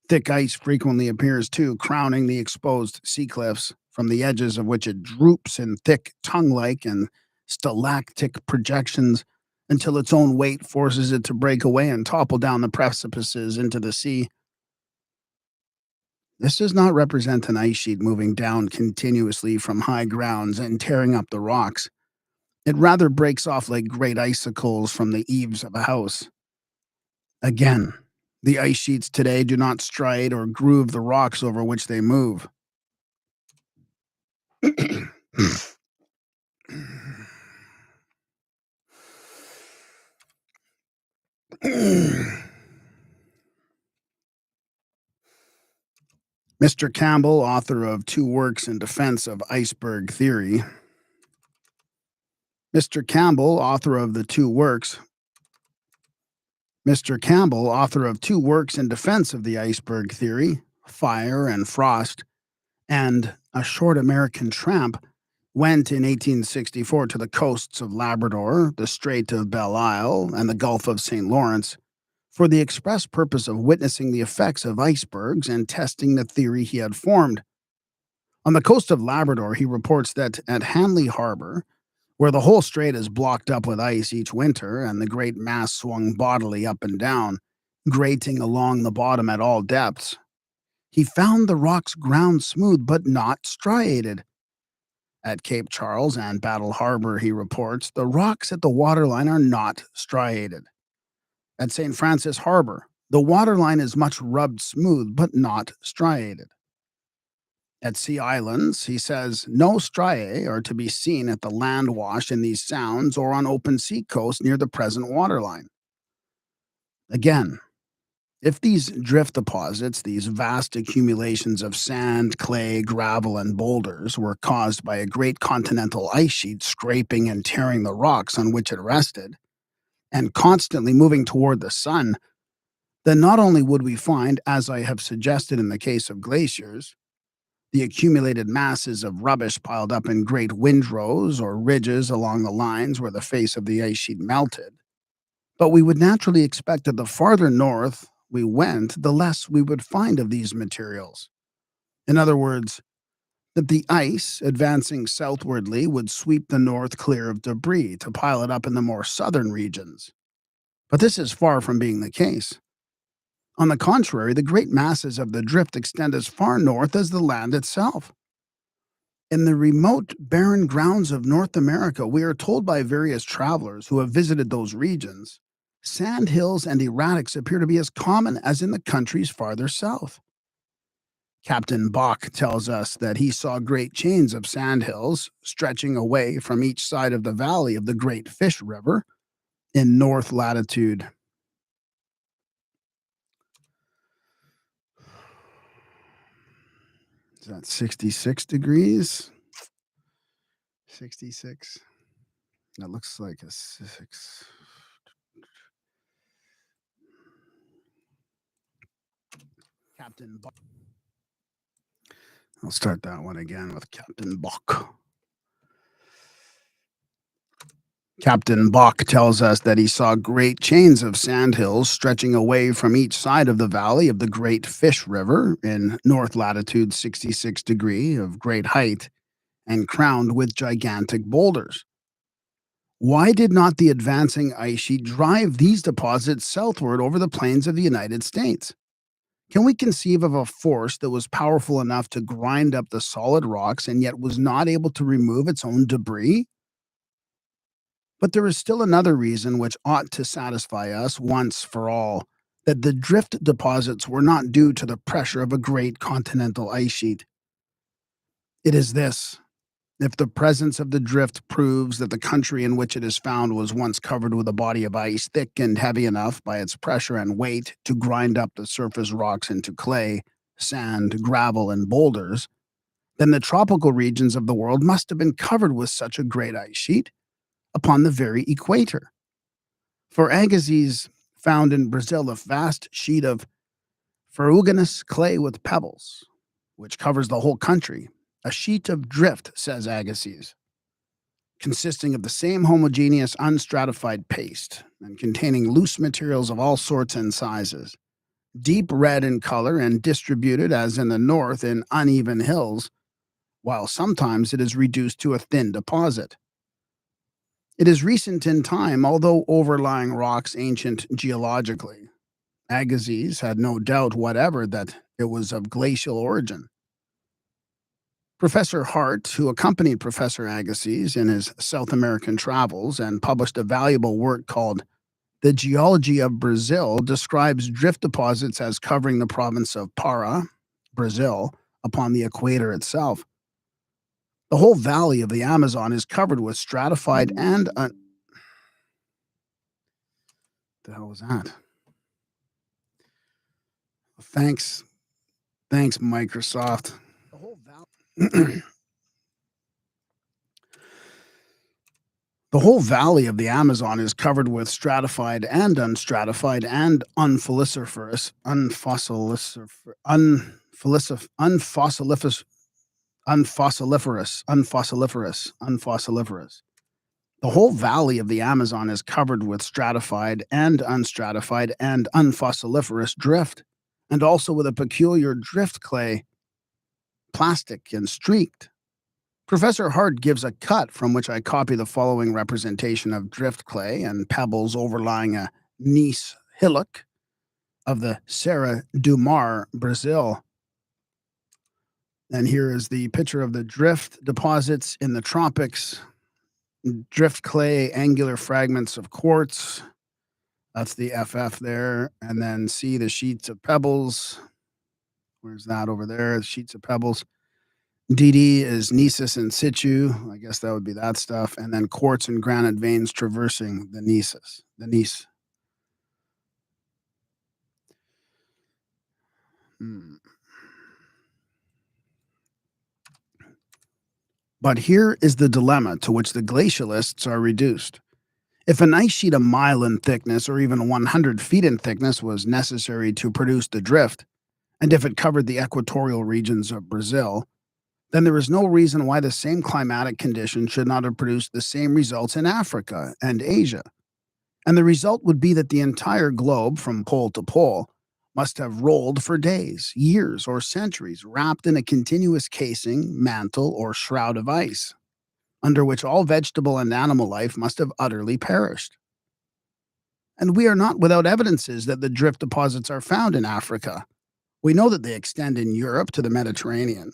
Thick ice frequently appears, too, crowning the exposed sea cliffs, from the edges of which it droops in thick, tongue-like and stalactic projections until its own weight forces it to break away and topple down the precipices into the sea. This does not represent an ice sheet moving down continuously from high grounds and tearing up the rocks. It rather breaks off like great icicles from the eaves of a house. Again, the ice sheets today do not stride or groove the rocks over which they move." Mr. Campbell, author of two works in defense of iceberg theory. Mr. Campbell, author of the two works. Mr. Campbell, author of two works in defense of the iceberg theory, Fire and Frost, and A Short American Tramp, went in 1864 to the coasts of Labrador, the Strait of Belle Isle, and the Gulf of St. Lawrence for the express purpose of witnessing the effects of icebergs and testing the theory he had formed. On the coast of Labrador, he reports that at Hanley Harbor, where the whole strait is blocked up with ice each winter and the great mass swung bodily up and down, grating along the bottom at all depths, he found the rocks ground smooth but not striated. At Cape Charles and Battle Harbor, he reports, the rocks at the waterline are not striated. At St. Francis Harbor, the waterline is much rubbed smooth but not striated. At Sea Islands, he says, no striae are to be seen at the land wash in these sounds or on open sea coasts near the present waterline. Again, if these drift deposits, these vast accumulations of sand, clay, gravel, and boulders, were caused by a great continental ice sheet scraping and tearing the rocks on which it rested, and constantly moving toward the sun, then not only would we find, as I have suggested in the case of glaciers, the accumulated masses of rubbish piled up in great windrows or ridges along the lines where the face of the ice sheet melted, but we would naturally expect that the farther north we went, the less we would find of these materials. In other words, that the ice, advancing southwardly, would sweep the north clear of debris to pile it up in the more southern regions. But this is far from being the case. On the contrary, the great masses of the drift extend as far north as the land itself. In the remote, barren grounds of North America, we are told by various travelers who have visited those regions, sand hills and erratics appear to be as common as in the countries farther south. Captain Bach tells us that he saw great chains of sand hills stretching away from each side of the valley of the Great Fish River in north latitude. Is that 66 degrees? 66. That looks like a 6. Captain Bach. I'll start that one again with Captain Bach. Captain Bach tells us that he saw great chains of sandhills stretching away from each side of the valley of the Great Fish River in north latitude 66 degree of great height and crowned with gigantic boulders. Why did not the advancing ice sheet drive these deposits southward over the plains of the United States? Can we conceive of a force that was powerful enough to grind up the solid rocks and yet was not able to remove its own debris? But there is still another reason which ought to satisfy us once for all that the drift deposits were not due to the pressure of a great continental ice sheet. It is this: if the presence of the drift proves that the country in which it is found was once covered with a body of ice thick and heavy enough by its pressure and weight to grind up the surface rocks into clay, sand, gravel, and boulders, then the tropical regions of the world must have been covered with such a great ice sheet upon the very equator. For Agassiz found in Brazil a vast sheet of ferruginous clay with pebbles, which covers the whole country. A sheet of drift, says Agassiz, consisting of the same homogeneous unstratified paste and containing loose materials of all sorts and sizes, deep red in color and distributed, as in the north, in uneven hills, while sometimes it is reduced to a thin deposit. It is recent in time, although overlying rocks ancient geologically. Agassiz had no doubt whatever that it was of glacial origin. Professor Hart, who accompanied Professor Agassiz in his South American travels and published a valuable work called The Geology of Brazil, describes drift deposits as covering the province of Para, Brazil, upon the equator itself. The whole valley of the Amazon is covered with stratified and the hell was that? Thanks, Microsoft. The whole valley. The whole valley of the Amazon is covered with stratified and unstratified and unfossiliferous, unfossiliferous. The whole valley of the Amazon is covered with stratified and unstratified and unfossiliferous drift, and also with a peculiar drift clay, plastic and streaked. Professor Hart gives a cut from which I copy the following representation of drift clay and pebbles overlying a gneiss hillock of the Serra do Mar, Brazil. And here is the picture of the drift deposits in the tropics. Drift clay, angular fragments of quartz. That's the FF there. And then see the sheets of pebbles. Where's that over there? The sheets of pebbles. DD is gneissus in situ. I guess that would be that stuff. And then quartz and granite veins traversing the gneiss. But here is the dilemma to which the glacialists are reduced. If an ice sheet a mile in thickness or even 100 feet in thickness was necessary to produce the drift, and if it covered the equatorial regions of Brazil, then there is no reason why the same climatic conditions should not have produced the same results in Africa and Asia. And the result would be that the entire globe, from pole to pole, must have rolled for days, years, or centuries, wrapped in a continuous casing, mantle, or shroud of ice, under which all vegetable and animal life must have utterly perished. And we are not without evidences that the drift deposits are found in Africa. We know that they extend in Europe to the Mediterranean.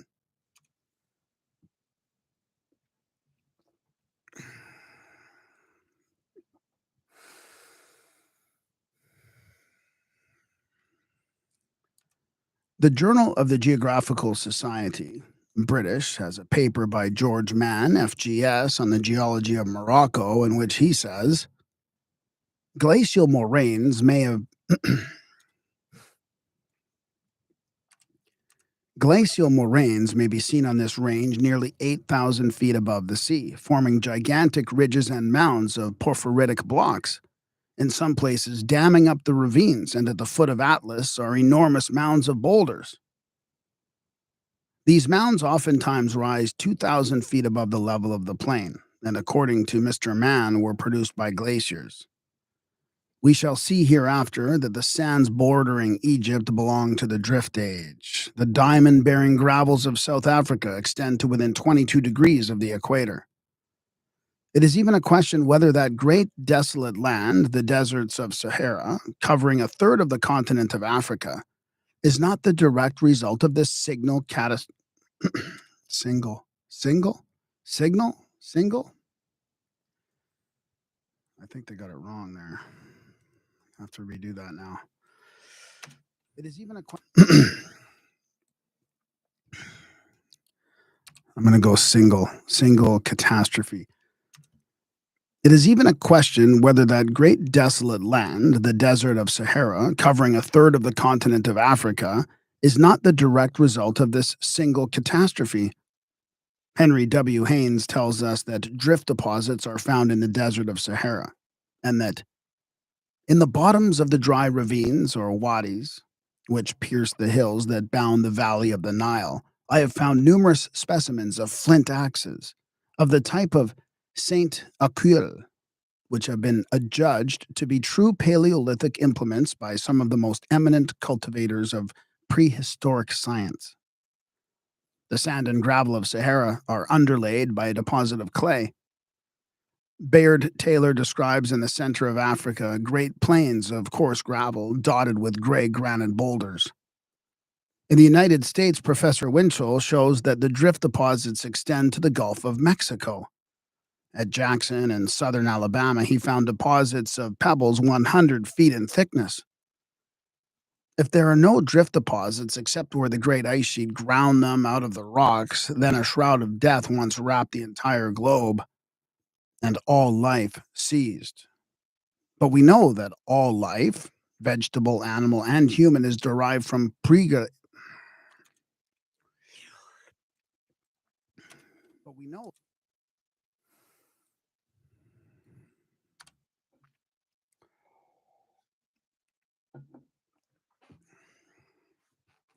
The Journal of the Geographical Society, British, has a paper by George Mann, FGS, on the geology of Morocco, in which he says glacial moraines may have glacial moraines may be seen on this range nearly 8,000 feet above the sea, forming gigantic ridges and mounds of porphyritic blocks. In some places, damming up the ravines, and at the foot of Atlas are enormous mounds of boulders. These mounds oftentimes rise 2,000 feet above the level of the plain, and according to Mr. Mann, were produced by glaciers. We shall see hereafter that the sands bordering Egypt belong to the Drift Age. The diamond-bearing gravels of South Africa extend to within 22 degrees of the equator. It is even a question whether that great desolate land, the deserts of Sahara, covering a third of the continent of Africa, is not the direct result of this signal signal? I think they got it wrong there. I have to redo that now. It is even a I'm going to go single catastrophe. It is even a question whether that great desolate land, the desert of Sahara, covering a third of the continent of Africa, is not the direct result of this single catastrophe. Henry W. Haynes tells us that drift deposits are found in the desert of Sahara, and that in the bottoms of the dry ravines or wadis, which pierce the hills that bound the valley of the Nile, I have found numerous specimens of flint axes of the type of Saint Acule, which have been adjudged to be true Paleolithic implements by some of the most eminent cultivators of prehistoric science. The sand and gravel of Sahara are underlaid by a deposit of clay. Bayard Taylor describes in the center of Africa great plains of coarse gravel dotted with gray granite boulders. In the United States, Professor Winchell shows that the drift deposits extend to the Gulf of Mexico. At Jackson in southern Alabama, he found deposits of pebbles 100 feet in thickness. If there are no drift deposits except where the great ice sheet ground them out of the rocks, then a shroud of death once wrapped the entire globe, and all life ceased. But we know that all life, vegetable, animal, and human, is derived from But we know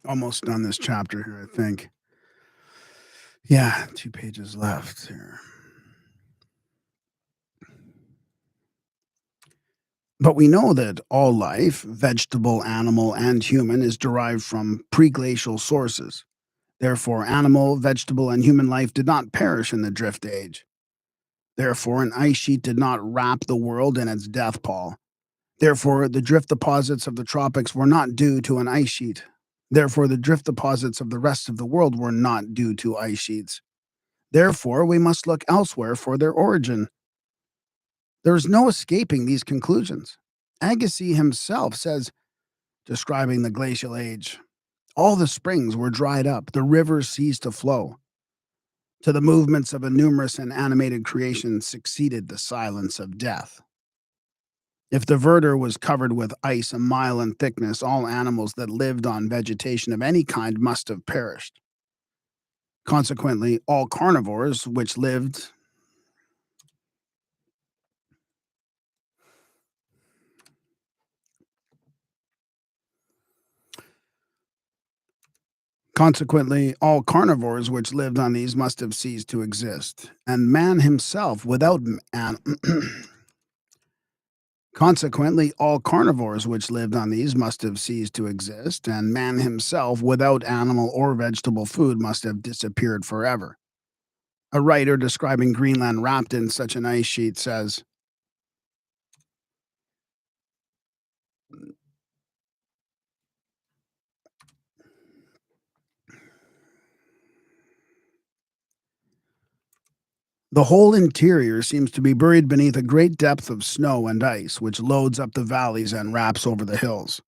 almost done this chapter here, I think. Yeah, 2 pages left here. But we know that all life, vegetable, animal, and human, is derived from preglacial sources. Therefore, animal, vegetable, and human life did not perish in the drift age. Therefore, an ice sheet did not wrap the world in its death pall. Therefore, the drift deposits of the tropics were not due to an ice sheet. Therefore, the drift deposits of the rest of the world were not due to ice sheets. Therefore, we must look elsewhere for their origin. There is no escaping these conclusions. Agassiz himself says, describing the glacial age, all the springs were dried up, the rivers ceased to flow. To the movements of a numerous and animated creation succeeded the silence of death. If the verdure was covered with ice a mile in thickness, all animals that lived on vegetation of any kind must have perished. Consequently, all carnivores which lived Consequently, all carnivores which lived on these must have ceased to exist, and man himself without Consequently, all carnivores which lived on these must have ceased to exist, and man himself without animal or vegetable food must have disappeared forever. A writer describing Greenland wrapped in such an ice sheet says, the whole interior seems to be buried beneath a great depth of snow and ice, which loads up the valleys and wraps over the hills.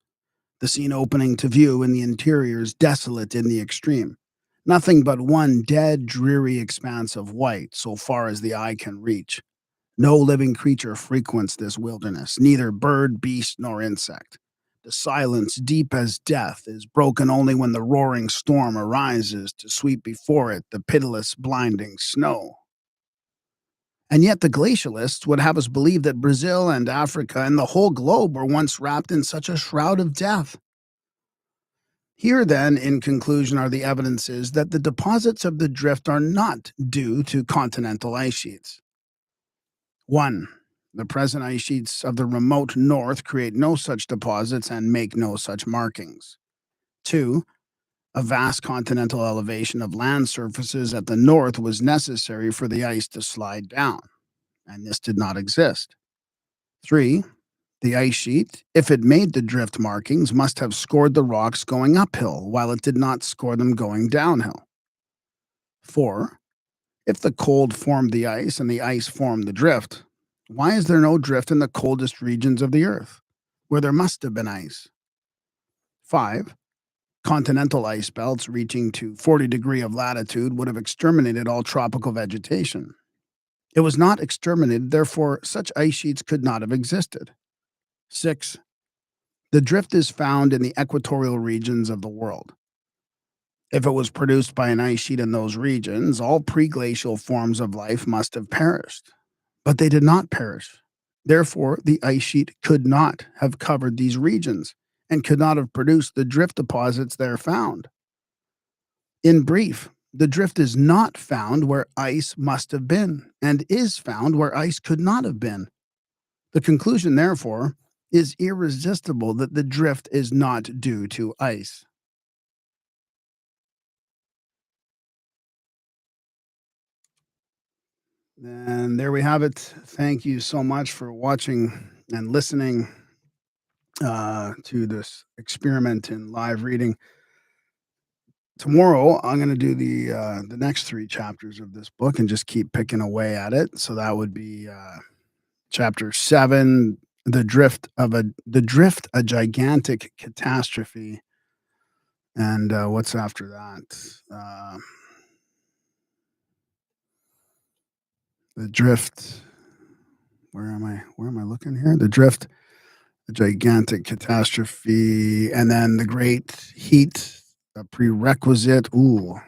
The scene opening to view in the interior is desolate in the extreme. Nothing but one dead, dreary expanse of white so far as the eye can reach. No living creature frequents this wilderness, neither bird, beast, nor insect. The silence, deep as death, is broken only when the roaring storm arises to sweep before it the pitiless, blinding snow. And yet the glacialists would have us believe that Brazil and Africa and the whole globe were once wrapped in such a shroud of death. Here, then, in conclusion, are the evidences that the deposits of the drift are not due to continental ice sheets. 1. The present ice sheets of the remote north create no such deposits and make no such markings. 2. A vast continental elevation of land surfaces at the north was necessary for the ice to slide down, and this did not exist. 3. The ice sheet, if it made the drift markings, must have scored the rocks going uphill, while it did not score them going downhill. 4. If the cold formed the ice and the ice formed the drift, why is there no drift in the coldest regions of the earth, where there must have been ice? 5. Continental ice belts reaching to 40 of latitude would have exterminated all tropical vegetation. It was not exterminated, therefore such ice sheets could not have existed. 6. The drift is found in the equatorial regions of the world. If it was produced by an ice sheet in those regions, all preglacial forms of life must have perished. But they did not perish. Therefore, the ice sheet could not have covered these regions and could not have produced the drift deposits there found. In brief, the drift is not found where ice must have been and is found where ice could not have been. The conclusion, therefore, is irresistible that the drift is not due to ice. And there we have it. Thank you so much for watching and listening to this experiment in live reading. Tomorrow, I'm going to do the next 3 chapters of this book and just keep picking away at it. So that would be chapter 7, the drift, a gigantic catastrophe. And what's after that? The drift. Where am I? Where am I looking here? The drift, a gigantic catastrophe, and then the great heat, a prerequisite. Ooh.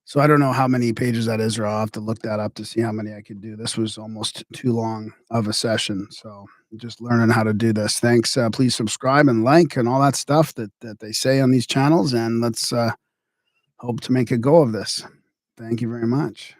So I don't know how many pages that is, or I'll have to look that up to see how many I could do. This was almost too long of a session, so just learning how to do this. Thanks. Please subscribe and like and all that stuff that they say on these channels, and let's hope to make a go of this. Thank you very much.